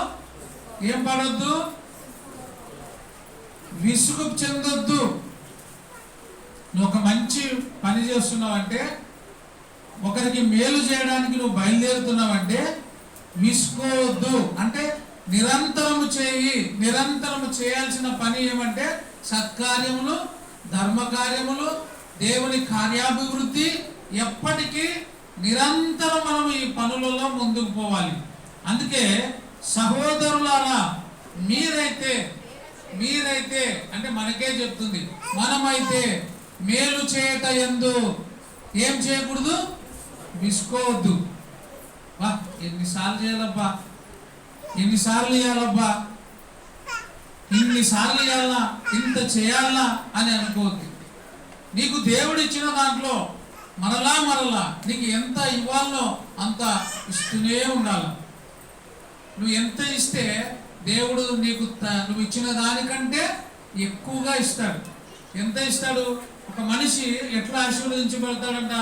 S1: ఏం పడొద్దు? విసుగు చెందొద్దు. నువ్వు ఒక మంచి పని చేస్తున్నావంటే, ఒకరికి మేలు చేయడానికి నువ్వు బయలుదేరుతున్నావంటే విసుకోవద్దు. అంటే నిరంతరము చేయి. నిరంతరము చేయాల్సిన పని ఏమంటే సత్కార్యములు, ధర్మకార్యములు, దేవుని కార్యాభివృద్ధి. ఎప్పటికీ నిరంతరం మనం ఈ పనులలో ముందుకు పోవాలి. అందుకే సహోదరులారా, మీరైతే అంటే మనకే చెప్తుంది, మనమైతే మేలు చేయట యందు ఏం చేయకూడదు? విసుకోవద్దు. బా ఎన్నిసార్లు చేయాలబ్బా, ఎన్నిసార్లు చేయాలబ్బా, ఇన్నిసార్లు చేయాలా, ఇంత చేయాలా అని అనుకోవద్దు. నీకు దేవుడు ఇచ్చిన దాంట్లో మరలా నీకు ఎంత ఇవ్వాలో అంత ఇస్తూనే ఉండాలి. నువ్వు ఎంత ఇస్తే దేవుడు నీకు నువ్వు ఇచ్చిన దానికంటే ఎక్కువగా ఇస్తాడు. ఎంత ఇస్తాడు? ఒక మనిషి ఎట్లా ఆశీర్వదించబడతాడంట?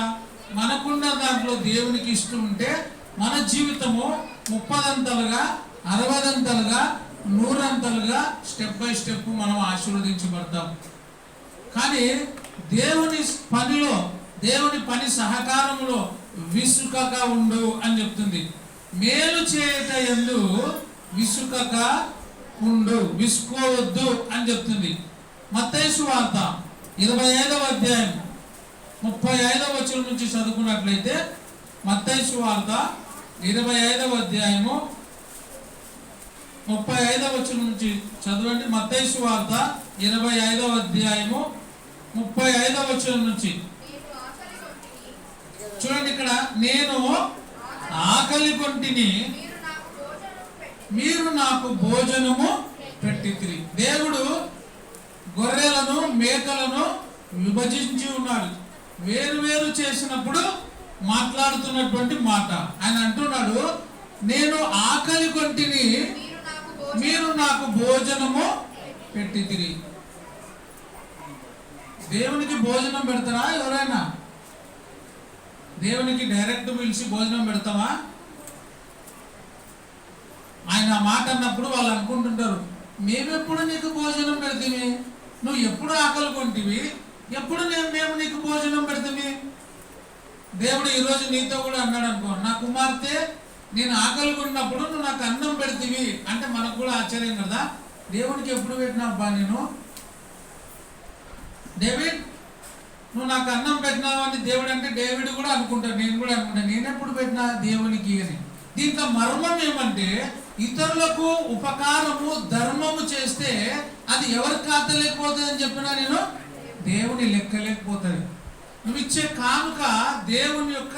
S1: మనకున్న దాంట్లో దేవునికి ఇష్టం ఉంటే మన జీవితము 30 60 100 స్టెప్ బై స్టెప్ మనం ఆశీర్వదించబడతాం. కానీ దేవుని పనిలో, దేవుని పని సహకారంలో విసుకక ఉండు అని చెప్తుంది. మేలు చేయట యందు విసుకక ఉండు, విసుకోవద్దు అని చెప్తుంది. మత్తయి సువార్త 25వ అధ్యాయం 35వ వచనం నుంచి చదువుకున్నట్లయితే, మత్తయి సువార్త 25వ అధ్యాయము 35వ వచనం నుంచి చదవండి. మత్తయి సువార్త 25వ అధ్యాయము 35వ వచనం నుంచి చూడండి. ఇక్కడ నేను ఆకలి కొంటిని, మీరు నాకు భోజనము పెట్టితిరి. దేవుడు గొర్రెలను మేకలను విభజించి ఉన్నాడు. వేరు చేసినప్పుడు మాట్లాడుతున్నటువంటి మాట. ఆయన అంటున్నాడు, నేను ఆకలి కొంటిని, మీరు నాకు భోజనము పెట్టితిరి. దేవునికి భోజనం పెడతారా ఎవరైనా? దేవునికి డైరెక్ట్ పిలిచి భోజనం పెడతావా? ఆయన మాట అన్నప్పుడు వాళ్ళు అనుకుంటుంటారు, మేమెప్పుడు నీకు భోజనం పెడతామి, నువ్వు ఎప్పుడు ఆకలి కొంటివి, ఎప్పుడు మేము నీకు భోజనం పెడతామి. దేవుడు ఈరోజు నీతో కూడా అన్నాడు అనుకో, నా కుమార్తె నేను ఆకలి కొన్నప్పుడు నువ్వు నాకు అన్నం పెడతావి అంటే మనకు కూడా ఆశ్చర్యం కదా. దేవునికి ఎప్పుడు పెట్టినా అబ్బా నేను డేవిడ్ నువ్వు నాకు అన్నం పెట్టినావు అని దేవుడు అంటే డేవిడ్ కూడా అనుకుంటాడు, నేను కూడా అనుకుంటాను, నేను ఎప్పుడు పెట్టినా దేవునికి అని. దీంట్లో మర్మం ఏమంటే ఇతరులకు ఉపకారము ధర్మము చేస్తే అది ఎవరి ఖాతా లేకపోతుంది అని చెప్పినా నేను దేవుని లెక్క లేకపోతుంది. నువ్వు ఇచ్చే కానుక దేవుని యొక్క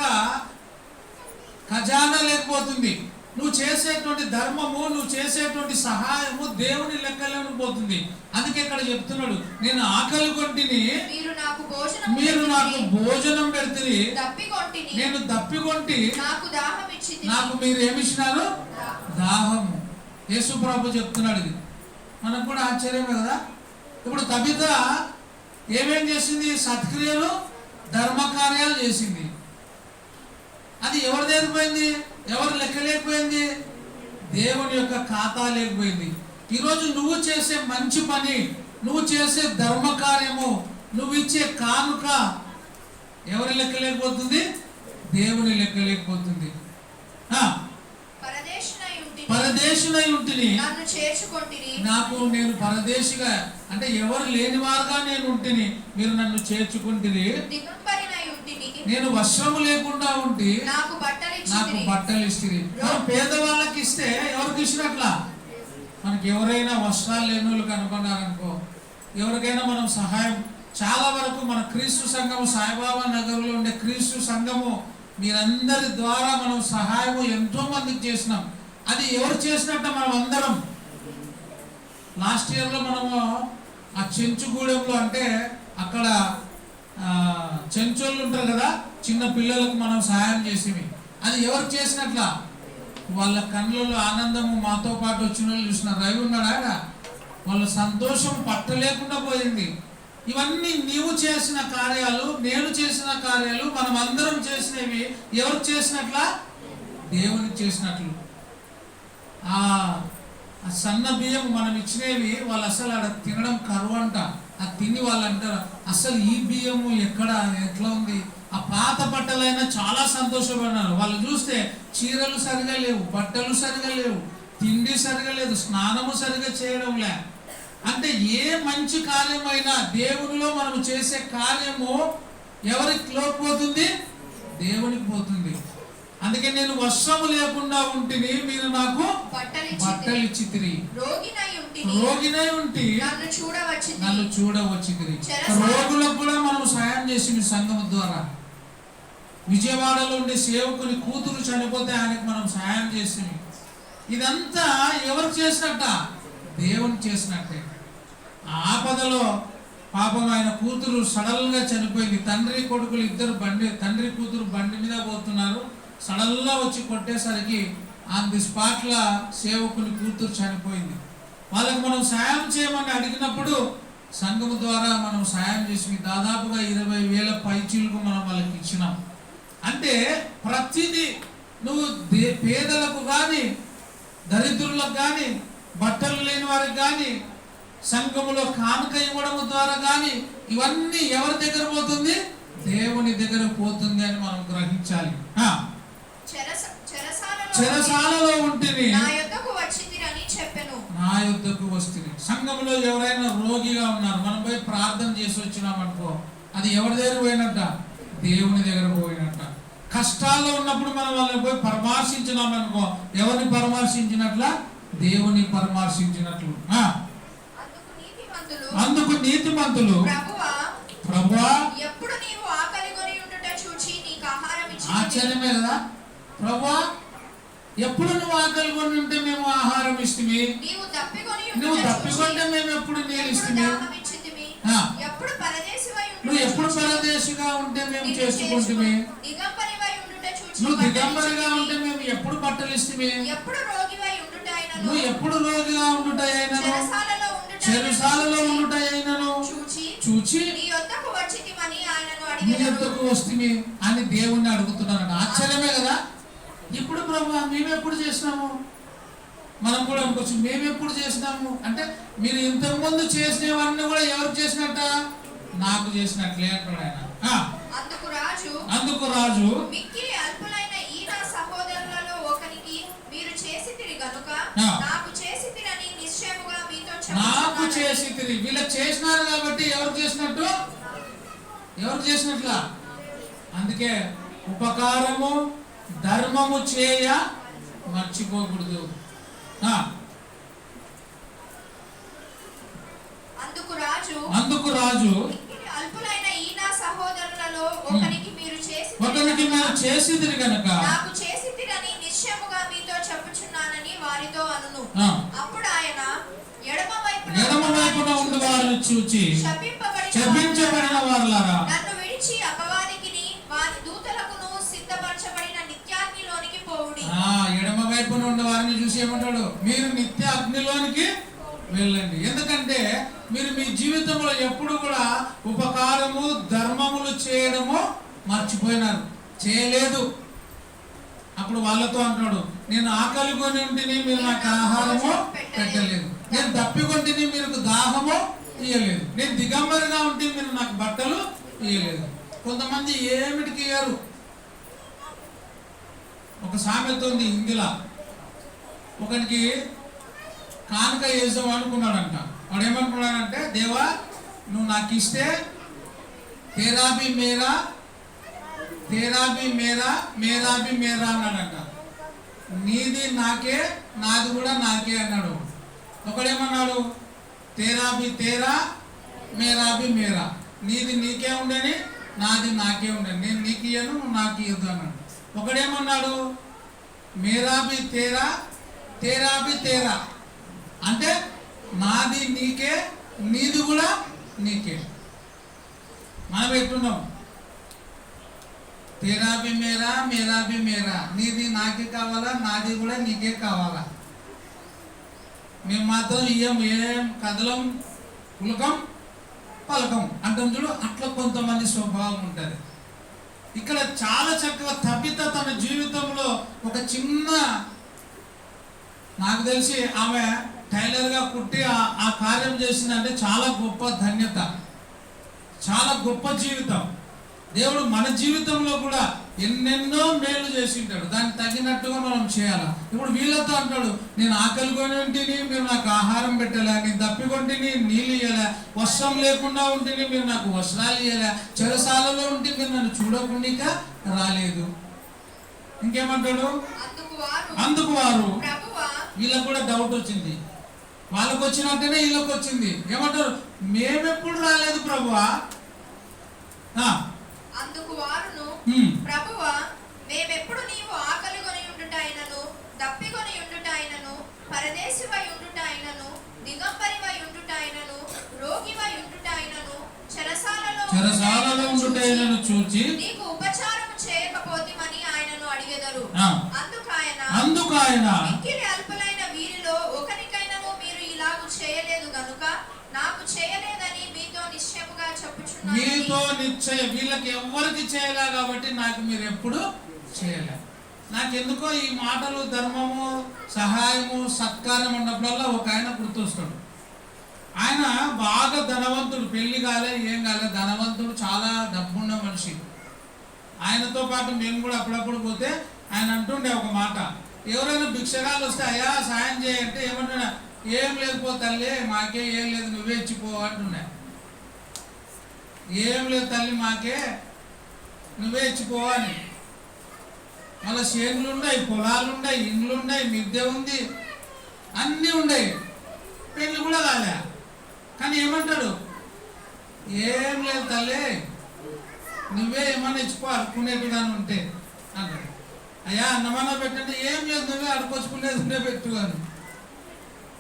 S1: ఖజానా లేకపోతుంది. నువ్వు చేసేటువంటి ధర్మము, నువ్వు చేసేటువంటి సహాయము దేవుని లెక్కలోకి పోతుంది. అందుకే ఇక్కడ చెప్తున్నాడు, నేను ఆకలి కొంటిని, మీరు నాకు భోజనం పెడితే, నేను దప్పికొంటి, నాకు మీరు ఏమిచ్చినారు? దాహము. యేసు ప్రభు చెప్తున్నాడు. ఇది మనకు కూడా ఆశ్చర్యమే కదా. ఇప్పుడు తబిత ఏమేం చేసింది? సత్క్రియలు, ధర్మ కార్యాలు చేసింది. అది ఎవరి దగ్గర పోయింది? ఎవరు లెక్క లేకపోయింది? దేవుని యొక్క ఖాతా లేకపోయింది. ఈరోజు నువ్వు చేసే మంచి పని, నువ్వు చేసే ధర్మ కార్యము, నువ్వు ఇచ్చే కానుక ఎవరి లెక్క లేకపోతుంది? దేవుని లెక్క లేకపోతుంది. పరదేశునై ఉంటిని, నాకు నేను పరదేశిగా అంటే ఎవరు లేని వారుగా నేను ఉంటిని, మీరు నన్ను చేర్చుకుంటిరి. నేను వస్త్రము లేకుండా ఉంటే నాకు బట్టలు ఇస్తుంది. పేదవాళ్ళకి ఇస్తే ఎవరికి ఇచ్చినట్లా? మనకి ఎవరైనా వస్త్రాలు లేని వాళ్ళు కనుక్కున్నారనుకో, ఎవరికైనా మనం సహాయం, చాలా వరకు మన క్రీస్తు సంఘము, సాయిబాబా నగర్లో ఉండే క్రీస్తు సంఘము, మీరందరి ద్వారా మనం సహాయము ఎంతో మందికి చేసినాం. అది ఎవరు చేసినట్ట? మనం అందరం. లాస్ట్ ఇయర్లో మనము ఆ చెంచుగూడెంలో, అంటే అక్కడ చెంచోళ్ళు ఉంటారు కదా, చిన్న పిల్లలకు మనం సహాయం చేసేవి. అది ఎవరు చేసినట్లా? వాళ్ళ కళ్ళలో ఆనందము మాతో పాటు వచ్చిన వాళ్ళు చూసినారు. రవి ఉన్నాడా? వాళ్ళ సంతోషం పట్టలేకుండా పోయింది. ఇవన్నీ నీవు చేసిన కార్యాలు, నేను చేసిన కార్యాలు, మనం అందరం చేసినవి ఎవరు చేసినట్లా? దేవునికి చేసినట్లు. ఆ సన్న బియ్యం మనం ఇచ్చినవి వాళ్ళు అసలు ఆడ తినడం కరువు అంట. అది తిని వాళ్ళు అంటారు, అసలు ఈ బియ్యము ఎక్కడ, ఎట్లా ఉంది? ఆ పాత బట్టలైనా చాలా సంతోషపడినారు. వాళ్ళు చూస్తే చీరలు సరిగా లేవు, బట్టలు సరిగా లేవు, తిండి సరిగా లేదు, స్నానము సరిగా చేయడం లే. అంటే ఏ మంచి కార్యమైనా దేవునిలో మనం చేసే కార్యము ఎవరికి లోకపోతుంది? దేవునికి పోతుంది. అందుకే నేను వస్త్రము లేకుండా ఉంటిని, మీరు నాకు బట్టలు ఇచ్చితిరి. రోగినై ఉంటి, నన్ను చూడవచ్చితిరి. రోగులకు కూడా మనం సాయం చేసింది సంఘం ద్వారా. విజయవాడలో ఉండే సేవకుని కూతురు చనిపోతే ఆయనకు మనం సాయం చేసింది. ఇదంతా ఎవరు చేసినట్ట? దేవుని చేసినట్టే. ఆపదలో పాపం ఆయన కూతురు సడన్ గా చనిపోయింది. తండ్రి కొడుకులు ఇద్దరు తండ్రి కూతురు బండి మీద పోతున్నారు. సడన్ గా వచ్చి కొట్టేసరికి ఆన్ ది స్పాట్ లా సేవకుని కూతురు చనిపోయింది. వాళ్ళకి మనం సాయం చేయమని అడిగినప్పుడు సంఘము ద్వారా మనం సాయం చేసి దాదాపుగా 20,000 పైచీలకు మనం వాళ్ళకి ఇచ్చినాం. అంటే ప్రతిదీ నువ్వు పేదలకు కానీ, దరిద్రులకు కానీ, బట్టలు లేని వారికి కానీ, సంఘములో కానుక ఇవ్వడం ద్వారా కానీ, ఇవన్నీ ఎవరి దగ్గర పోతుంది? దేవుని దగ్గర పోతుంది అని మనం గ్రహించాలి. చెరసాలలో ఉంటిని, నా యొద్దకు వస్తుంది. సంఘంలో ఎవరైనా రోగిగా ఉన్నారు, మనం పోయి ప్రార్థన చేసి వచ్చినామనుకో, అది ఎవరి దగ్గర పోయినట్ట? దేవుని దగ్గర పోయినట్ట. కష్టాల్లో ఉన్నప్పుడు మనం వాళ్ళని పోయి పరామర్శించినామనుకో, ఎవరిని పరామర్శించినట్ల? దేవుని పరామర్శించినట్లు. అందుకు నీతిమంతులు, ప్రభువా, ఎప్పుడు నీవు ఆకలి కొని ఉండుట చూచి నీకు ఆహారం ఇచ్చితిమి. ఆశ్చర్యమే కదా. ప్రభువా, ఎప్పుడు నువ్వు ఆకలి కొని ఉంటే మేము ఆహారం ఇస్తిమి, నువ్వు తప్పికొంటే మేము ఎప్పుడు నీళ్ళు ఇస్తిమి, నువ్వు ఎప్పుడు పరదేశిగా ఉంటే మేము చేసుకుంటుమి, నువ్వు దిగంబరిగా ఉంటే మేము ఎప్పుడు బట్టలు ఇస్తిమి, నువ్వు ఎప్పుడు రోగిగా ఉండుటైనను, చెరసాలలో ఉండుటైనను చూచి నీ యొద్దకు వస్తిమి అని దేవుణ్ణి అడుగుతున్నాను. ఆశ్చర్యమే కదా. ఇప్పుడు ప్రభు మేము ఎప్పుడు చేసినాము? మనం కూడా అనుకోవచ్చు, మేము ఎప్పుడు చేసినాము అంటే, మీరు ఇంతకుముందు చేసినవన్నీ కూడా ఎవరు చేసినట్ట? నాకు చేసినట్లే అంటాడు ఆయన. అందుకు రాజు మిక్కిలి అల్పులైన ఈ నా సహోదరులలో ఒకనికి మీరు చేసితిరి గనుక నాకు చేసితిరని నిశ్చయముగా మీతో చెప్పుచున్నాను. చేసి వీళ్ళ చేసినారు కాబట్టి ఎవరు చేసినట్టు? ఎవరు చేసినట్లా? అందుకే ఉపకారము ధర్మము చేయ మర్చిపోకూడదు. అందుకు రాజు
S2: అల్పులైన ఈ నా సహోదరులలో ఒకనికి మీరు
S1: చేసిదిరి గనుక
S2: నాకు చేసిదిరని నిశ్చయముగా మీతో చెప్పుచున్నానని వారితో అనును. అప్పుడు ఆయన ఎడమ వైపున
S1: ఉండి వారిని చూచి శపించబడిన వారులారా
S2: నన్ను విడిచి అపవాదికిని వారి దూతలకును సిద్ధపరచబడిన నిత్యాగ్నిలోనికి పోవుడి.
S1: ఎడమ వైపున ఉండి వారిని చూసి ఏమంటాడు? మీరు నిత్య అగ్నిలోనికి వెళ్ళండి. ఎందుకంటే మీరు మీ జీవితంలో ఎప్పుడు కూడా ఉపకారము ధర్మములు చేయడము మర్చిపోయినారు, చేయలేదు. అప్పుడు వాళ్ళతో అంటున్నాడు, నేను ఆకలి కొని ఉంటిని, మీరు నాకు ఆహారము పెట్టలేదు. నేను తప్పికొంటిని, మీరు దాహము ఇయ్యలేదు. నేను దిగంబరిగా ఉంటే మీరు నాకు బట్టలు ఇయ్యలేదు. కొంతమంది ఏమిటికి ఇయ్యరు. ఒక సామెత ఉంది హిందీలో, ఒకరికి కానుక వేసాం అనుకున్నాడంట. వాడు ఏమనుకున్నాడంటే, దేవా నువ్వు నాకు ఇస్తే తేరాబి మేరా తేరాబి మేరా మేరాబి మేరా అన్నాడంట. నీది నాకే, నాది కూడా నాకే అన్నాడు. ఒకడేమన్నాడు, తేరాబి తేరా మేరాబి మేరా, నీది నీకే ఉండని నాది నాకే ఉండని, నేను నీకు ఇయ్యను నువ్వు నాకు ఇయ్యదు అన్నాడు. ఒకడేమన్నాడు, మేరాబి తేరా తేరాబి తేరా, అంటే నాది నీకే నీది కూడా నీకే. మనం ఎట్లున్నాం? తేరాబి మేరా మేరాబి మేరా, నీది నాకే కావాలా, నాది కూడా నీకే కావాలా. మేము మాత్రం ఏం కదలం పులకం పలకం అంటాం చూడు, అట్లా కొంతమంది స్వభావం ఉంటుంది. ఇక్కడ చాలా చక్కగా తబిత తన జీవితంలో ఒక చిన్న, నాకు తెలిసి ఆమె టైలర్గా కుట్టి ఆ కార్యం చేసిందంటే చాలా గొప్ప ధన్యత, చాలా గొప్ప జీవితం. దేవుడు మన జీవితంలో కూడా ఎన్నెన్నో మేలు చేసి ఉంటాడు, దానికి తగినట్టుగా మనం చేయాలి. ఇప్పుడు వీళ్ళతో అంటాడు, నేను ఆకలి కొని ఉంటిని, మీరు నాకు ఆహారం పెట్టలే, నేను తప్పికొంటిని, నీళ్ళు ఇయ్యలే, వర్షం లేకుండా ఉంటిని, మీరు నాకు వస్త్రాలు ఇయ్యలే, చెరసాలలో ఉంటే మీరు నన్ను చూడకుండా రాలేదు. ఇంకేమంటాడు? అందుకు వారు, వీళ్ళకు కూడా డౌట్ వచ్చింది. వాళ్ళకు వచ్చినట్టేనే వీళ్ళకి వచ్చింది. ఏమంటారు? మేమెప్పుడు రాలేదు ప్రభువా.
S2: అందుకు వారును, ప్రభువా మేమెప్పుడు నీవు ఆకలి కొని ఉండుట అయినను, దప్పికొని ఉండుట అయినను, పరదేశివై ఉండుట అయినను, దిగంబరివై ఉండుట అయినను, రోగివై ఉండుట అయినను, చెరసాలలో ఉండుట అయినను చూచి నీకు ఉపచారము చేయకపోతిమని ఆయనను అడిగెదరు. అందుకు ఆయన మిక్కిలి అల్పులైన వీరిలో ఒకరికైనను మీరు ఇలాగు చేయలేదు గనుక నాకు చేయలేదని మీతో నిశ్చయముగా చెప్పుచున్నాను.
S1: మీతో నిశ్చయ, వీళ్ళకి ఎవరికి చేయలే కాబట్టి నాకు మీరు ఎప్పుడు చేయలే. నాకెందుకో ఈ మాటలు ధర్మము సహాయము సత్కారం ఉన్నప్పుడల్లా ఒక ఆయన గుర్తొస్తాడు. ఆయన బాగా ధనవంతుడు, పెళ్లి కాలే ఏం కాలే, ధనవంతుడు, చాలా డబ్బున్న మనిషి. ఆయనతో పాటు మేము కూడా అప్పుడప్పుడు పోతే ఆయన అంటుండే ఒక మాట, ఎవరైనా భిక్షగాలు వస్తే అయ్యా సాయం చేయంటే ఏమంటున్నా, ఏం లేదు తల్లి మాకే, ఏం లేదు నువ్వే ఇచ్చిపో అంటున్నా. ఏం లేదు తల్లి మాకే, నువ్వే ఇచ్చిపో అని. మళ్ళీ చేనులు ఉన్నాయి, పొలాలు ఉన్నాయి, ఇండ్లు ఉన్నాయి, మిద్దె ఉంది, అన్నీ ఉన్నాయి, పెళ్ళి కూడా కాలే. కానీ ఏమంటాడు, ఏం లేదు తల్లి నువ్వే ఏమన్నా ఇచ్చిపో అడుక్కునేట్టుగానే ఉంటే అంటాడు. అయ్యా అన్నమన్నా పెట్టండి, ఏం లేదు నువ్వే అడుకొచ్చుకునేది ఉండే పెట్టు అని.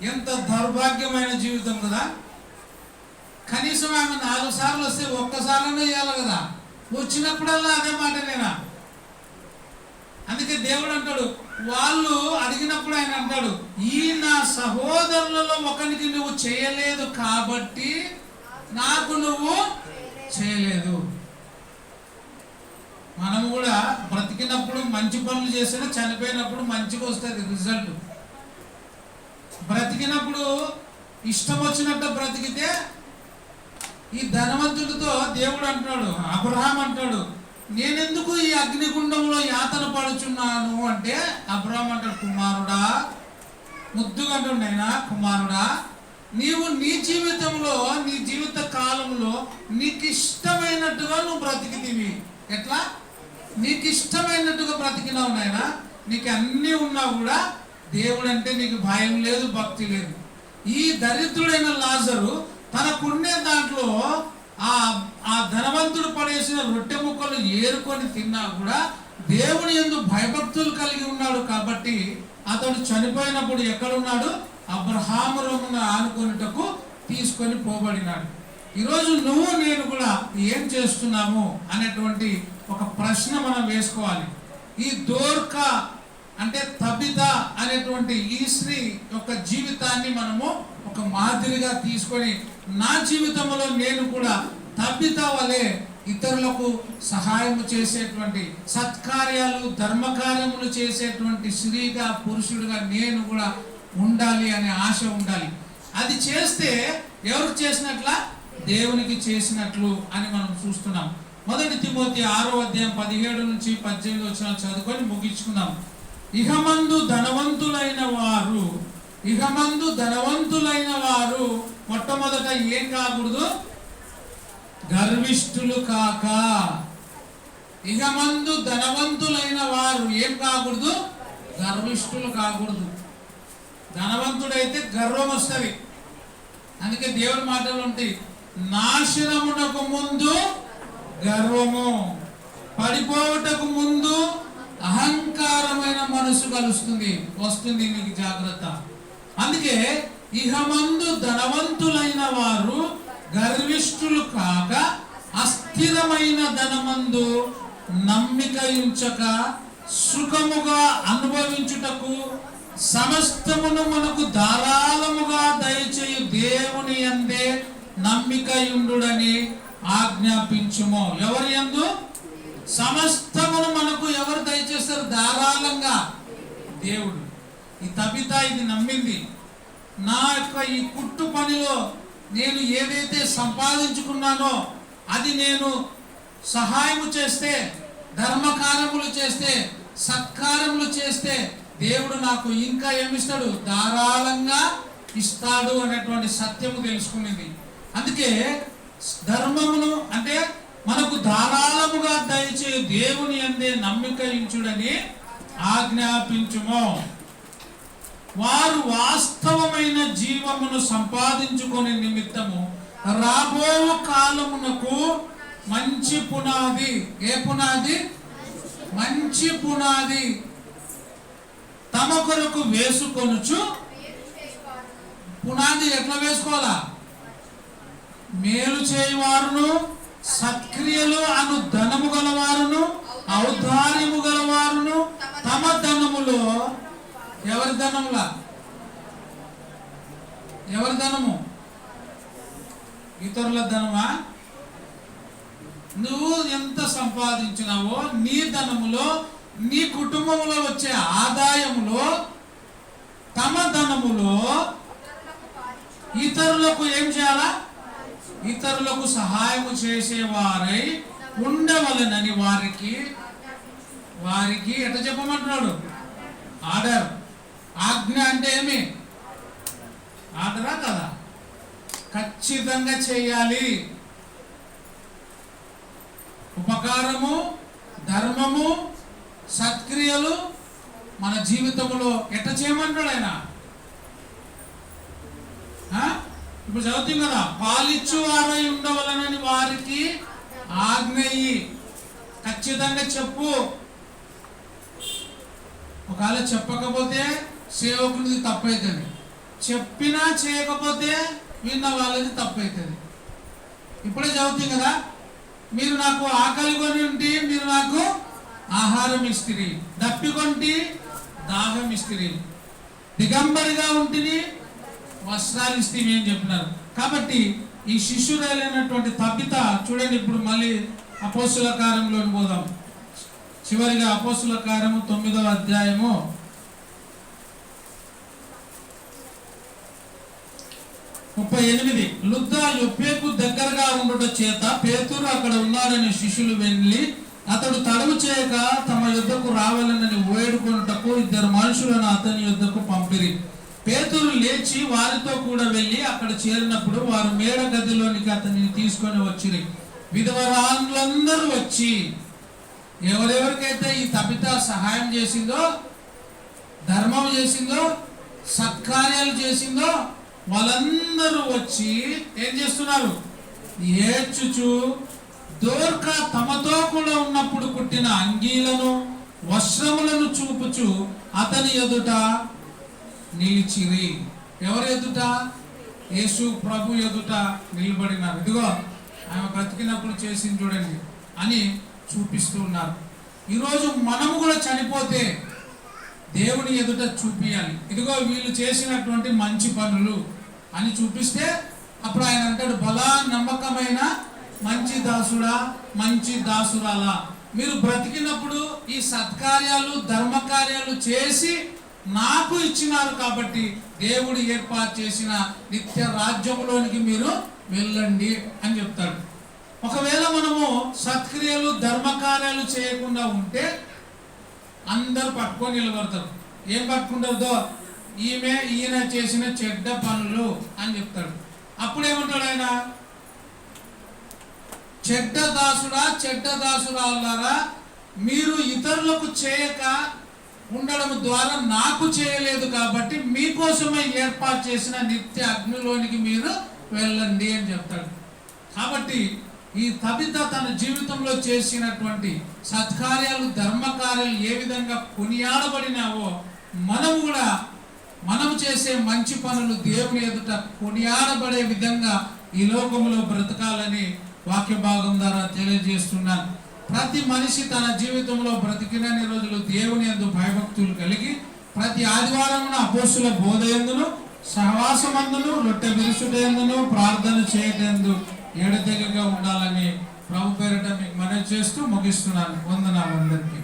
S1: ఎంత దౌర్భాగ్యమైన జీవితం కదా. కనీసం ఆమె 4 సార్లు వస్తే ఒక్కసారైనా ఇవ్వాలి కదా, వచ్చినప్పుడల్లా అదే మాట నేనా. అందుకే దేవుడు అంటాడు, వాళ్ళు అడిగినప్పుడు ఆయన అంటాడు, ఈ నా సహోదరులలో ఒకరికి నువ్వు చేయలేదు కాబట్టి నాకు నువ్వు చేయలేదు. మనము కూడా బ్రతికినప్పుడు మంచి పనులు చేసినా చనిపోయినప్పుడు మంచిగా వస్తుంది రిజల్ట్. బ్రతికినప్పుడు ఇష్టం వచ్చినట్టు బ్రతికితే, ఈ ధనవంతుడితో దేవుడు అంటున్నాడు, అబ్రహాం అంటాడు, నేనెందుకు ఈ అగ్నిగుండంలో యాతన పడుచున్నాను అంటే, అబ్రహాం అంటాడు, కుమారుడా, ముద్దుగా అంటుండే ఆయన, కుమారుడా నీవు నీ జీవితంలో, నీ జీవిత కాలంలో నీకు ఇష్టమైనట్టుగా నువ్వు బ్రతికితివి. ఎట్లా? నీకు ఇష్టమైనట్టుగా బ్రతికినావు నాయన. నీకు అన్నీ ఉన్నా కూడా దేవుడు అంటే నీకు భయం లేదు, భక్తి లేదు. ఈ దరిద్రుడైన లాజరు తనకున్నే దాంట్లో ఆ ధనవంతుడు పడేసిన రొట్టె ముక్కలు ఏరుకొని తిన్నా కూడా దేవుని యందు భయభక్తులు కలిగి ఉన్నాడు. కాబట్టి అతడు చనిపోయినప్పుడు ఎక్కడున్నాడు? అబ్రహాము రొమ్మున ఆనుకొనుటకు తీసుకొని పోబడినాడు. ఈరోజు నువ్వు నేను కూడా ఏం చేస్తున్నాము అనేటువంటి ఒక ప్రశ్న మనం వేసుకోవాలి. ఈ దోర్క అంటే తబిత అనేటువంటి ఈ స్త్రీ యొక్క జీవితాన్ని మనము ఒక మాదిరిగా తీసుకొని నా జీవితంలో నేను కూడా తబిత వలె ఇతరులకు సహాయం చేసేటువంటి సత్కార్యాలు, ధర్మకార్యములు చేసేటువంటి స్త్రీగా, పురుషుడిగా నేను కూడా ఉండాలి అనే ఆశ ఉండాలి. అది చేస్తే ఎవరు చేసినట్ల? దేవునికి చేసినట్లు అని మనం చూస్తున్నాం. 1 తిమోతి 6వ అధ్యాయం 17 నుంచి 18 వచనాలు చదువుకొని ముగించుకుందాం. ఇహమందు ధనవంతులైన వారు మొట్టమొదట ఏం కాకూడదు? గర్విష్ఠులు కాక. ఇహమందు ధనవంతులైన వారు ఏం కాకూడదు? గర్విష్ఠులు కాకూడదు. ధనవంతుడైతే గర్వం వస్తుంది. అందుకే దేవుని మాటలు ఉంటాయి, నాశనమునకు ముందు గర్వము, పడిపోవటకు ముందు అహంకారమైన మనసు వస్తుంది. నీకు జాగ్రత్త. అందుకే ఇహమందు ధనవంతులైన వారు గర్విష్ఠులు కాక అస్థిరమైన ధనమందు నమ్మిక ఉంచక సుఖముగా అనుభవించుటకు సమస్తమును మనకు ధారాళముగా దయచేయు దేవుని యందే నమ్మిక ఉండుడని ఆజ్ఞాపించుము. ఎవరి యందు? సమస్తమును మనకు ఎవరు దయచేస్తారు? ధారాళంగా దేవుడు. ఈ తబిత ఇది నమ్మింది. నా యొక్క ఈ కుట్టు పనిలో నేను ఏదైతే సంపాదించుకున్నానో అది నేను సహాయము చేస్తే, ధర్మకార్యములు చేస్తే, సత్కార్యములు చేస్తే దేవుడు నాకు ఇంకా ఏమిస్తాడు? ధారాళంగా ఇస్తాడు అనేటువంటి సత్యము తెలుసుకునేది. అందుకే ధర్మమును అంటే మనకు ధారాళముగా దయచే దేవుని యందే నమ్మిక ఉంచుడని ఆజ్ఞాపించుము. వారు వాస్తవమైన జీవమును సంపాదించుకునే నిమిత్తము రాబో కాలమునకు మంచి పునాది. ఏ పునాది? మంచి పునాది తమ కొరకు వేసుకొనుచు. పునాది ఎట్లా వేసుకోవాలా? మేలు చేయవారును, సత్క్రియలు అను ధనము గలవారును, ఔదార్యము గలవారును తమ ధనములో. ఎవరి ధనములా? ఎవరి ధనము? ఇతరుల ధనమా? నువ్వు ఎంత సంపాదించినావో నీ ధనములో, నీ కుటుంబంలో వచ్చే ఆదాయములో, తమ ధనములో ఇతరులకు ఏం చేయాలా? ఇతరులకు సహాయము చేసేవారై ఉండవలనని వారికి ఎట్లా చెప్పమంటున్నాడు? ఆర్డర్. ఆజ్ఞ అంటే ఏమి? ఆర్డరా కదా? ఖచ్చితంగా చేయాలి. ఉపకారము, ధర్మము, సత్క్రియలు మన జీవితంలో ఎట్లా చేయమంటాడు ఆయన? ఇప్పుడు చదువుతాం కదా, పాలిచ్చు వారై ఉండవలనని వారికి ఆజ్ఞయి. ఖచ్చితంగా చెప్పు. ఒకవేళ చెప్పకపోతే సేవకునిది తప్పవుతుంది, చెప్పినా చేయకపోతే విన్న వాళ్ళది తప్పవుతుంది. ఇప్పుడే చదువుతాం కదా, మీరు నాకు ఆకలి కొని ఉంటే మీరు నాకు ఆహారం ఇస్తిరి, దప్పికొంటి దాహం ఇస్తిరి, దిగంబరిగా ఉంటిని వస్త్రాలు ఇస్తేమి అని చెప్పినారు. కాబట్టి ఈ శిష్యురాలైనటువంటి తబిత చూడండి. ఇప్పుడు మళ్ళీ అపోస్తుల కార్యంలోకి పోదాం. చివరిగా అపోస్తుల కార్యము 9వ అధ్యాయము 38. లుద్దా యొప్పేకు దగ్గరగా ఉండుట చేత పేతురు అక్కడ ఉన్నాడని శిష్యులు వెళ్ళి అతడు తడవు చేయక తమ యుద్ధకు రావాలని వేడుకొనుటకు 2 మనుషులను అతని యుద్ధకు పంపిరి. పేతురు లేచి లేచి వారితో కూడా వెళ్ళి అక్కడ చేరినప్పుడు వారు మేడ గదిలోనికి అతనిని తీసుకొని వచ్చిరి. విధవరాండ్లందరూ వచ్చి, ఎవరెవరికైతే ఈ తబిత సహాయం చేసిందో, ధర్మం చేసిందో, సత్కార్యాలు చేసిందో వాళ్ళందరూ వచ్చి ఏం చేస్తున్నారు? ఏడ్చుచు దోర్క తమతో కూడా ఉన్నప్పుడు కుట్టిన అంగీలను వస్త్రములను చూపుచు అతని ఎదుట నిలిచిరి. ఎవరు ఎదుట? యేసు ప్రభు ఎదుట నిలబడినారు. ఇదిగో ఆమె బ్రతికినప్పుడు చేసింది చూడండి అని చూపిస్తూ ఉన్నారు. ఈరోజు మనము కూడా చనిపోతే దేవుని ఎదుట చూపియాలి. ఇదిగో వీళ్ళు చేసినటువంటి మంచి పనులు అని చూపిస్తే అప్పుడు ఆయన అంటాడు, బలా నమ్మకమైన మంచి దాసుడా, మంచి దాసురాలా, మీరు బ్రతికినప్పుడు ఈ సత్కార్యాలు ధర్మకార్యాలు చేసి నాకు ఇచ్చినారు కాబట్టి దేవుడు ఏర్పాటు చేసిన నిత్య రాజ్యంలోనికి మీరు వెళ్ళండి అని చెప్తాడు. ఒకవేళ మనము సత్క్రియలు ధర్మకార్యాలు చేయకుండా ఉంటే అందరు పట్టుకొని నిలబడతారు. ఏం పట్టుకుంటారో, ఈయన చేసిన చెడ్డ పనులు అని చెప్తాడు. అప్పుడేమంటాడు ఆయన? చెడ్డ దాసుడా, చెడ్డ దాసురాలారా, మీరు ఇతరులకు చేయక ఉండడం ద్వారా నాకు చేయలేదు కాబట్టి మీకోసమే ఏర్పాటు చేసిన నిత్య అగ్నిలోనికి మీరు వెళ్ళండి అని చెప్తాడు. కాబట్టి ఈ తబిత తన జీవితంలో చేసినటువంటి సత్కార్యాలు ధర్మకార్యాలు ఏ విధంగా కొనియాడబడినావో మనము చేసే మంచి పనులు దేవుని ఎదుట కొనియాడబడే విధంగా ఈ లోకంలో బ్రతకాలని వాక్య భాగం ద్వారా తెలియజేస్తున్నాను. ప్రతి మనిషి తన జీవితంలో బ్రతికినన్ని రోజులు దేవుని యందు భయభక్తులు కలిగి ప్రతి ఆదివారం అపోస్తుల బోధ యందును సహవాసమందును రొట్టె విరుచుటయందును ప్రార్థన చేయటందు ఎడతెగగా ఉండాలని ప్రభు పేరిట మీకు మనవి చేస్తూ ముగిస్తున్నాను. వందనాలు అందరికీ.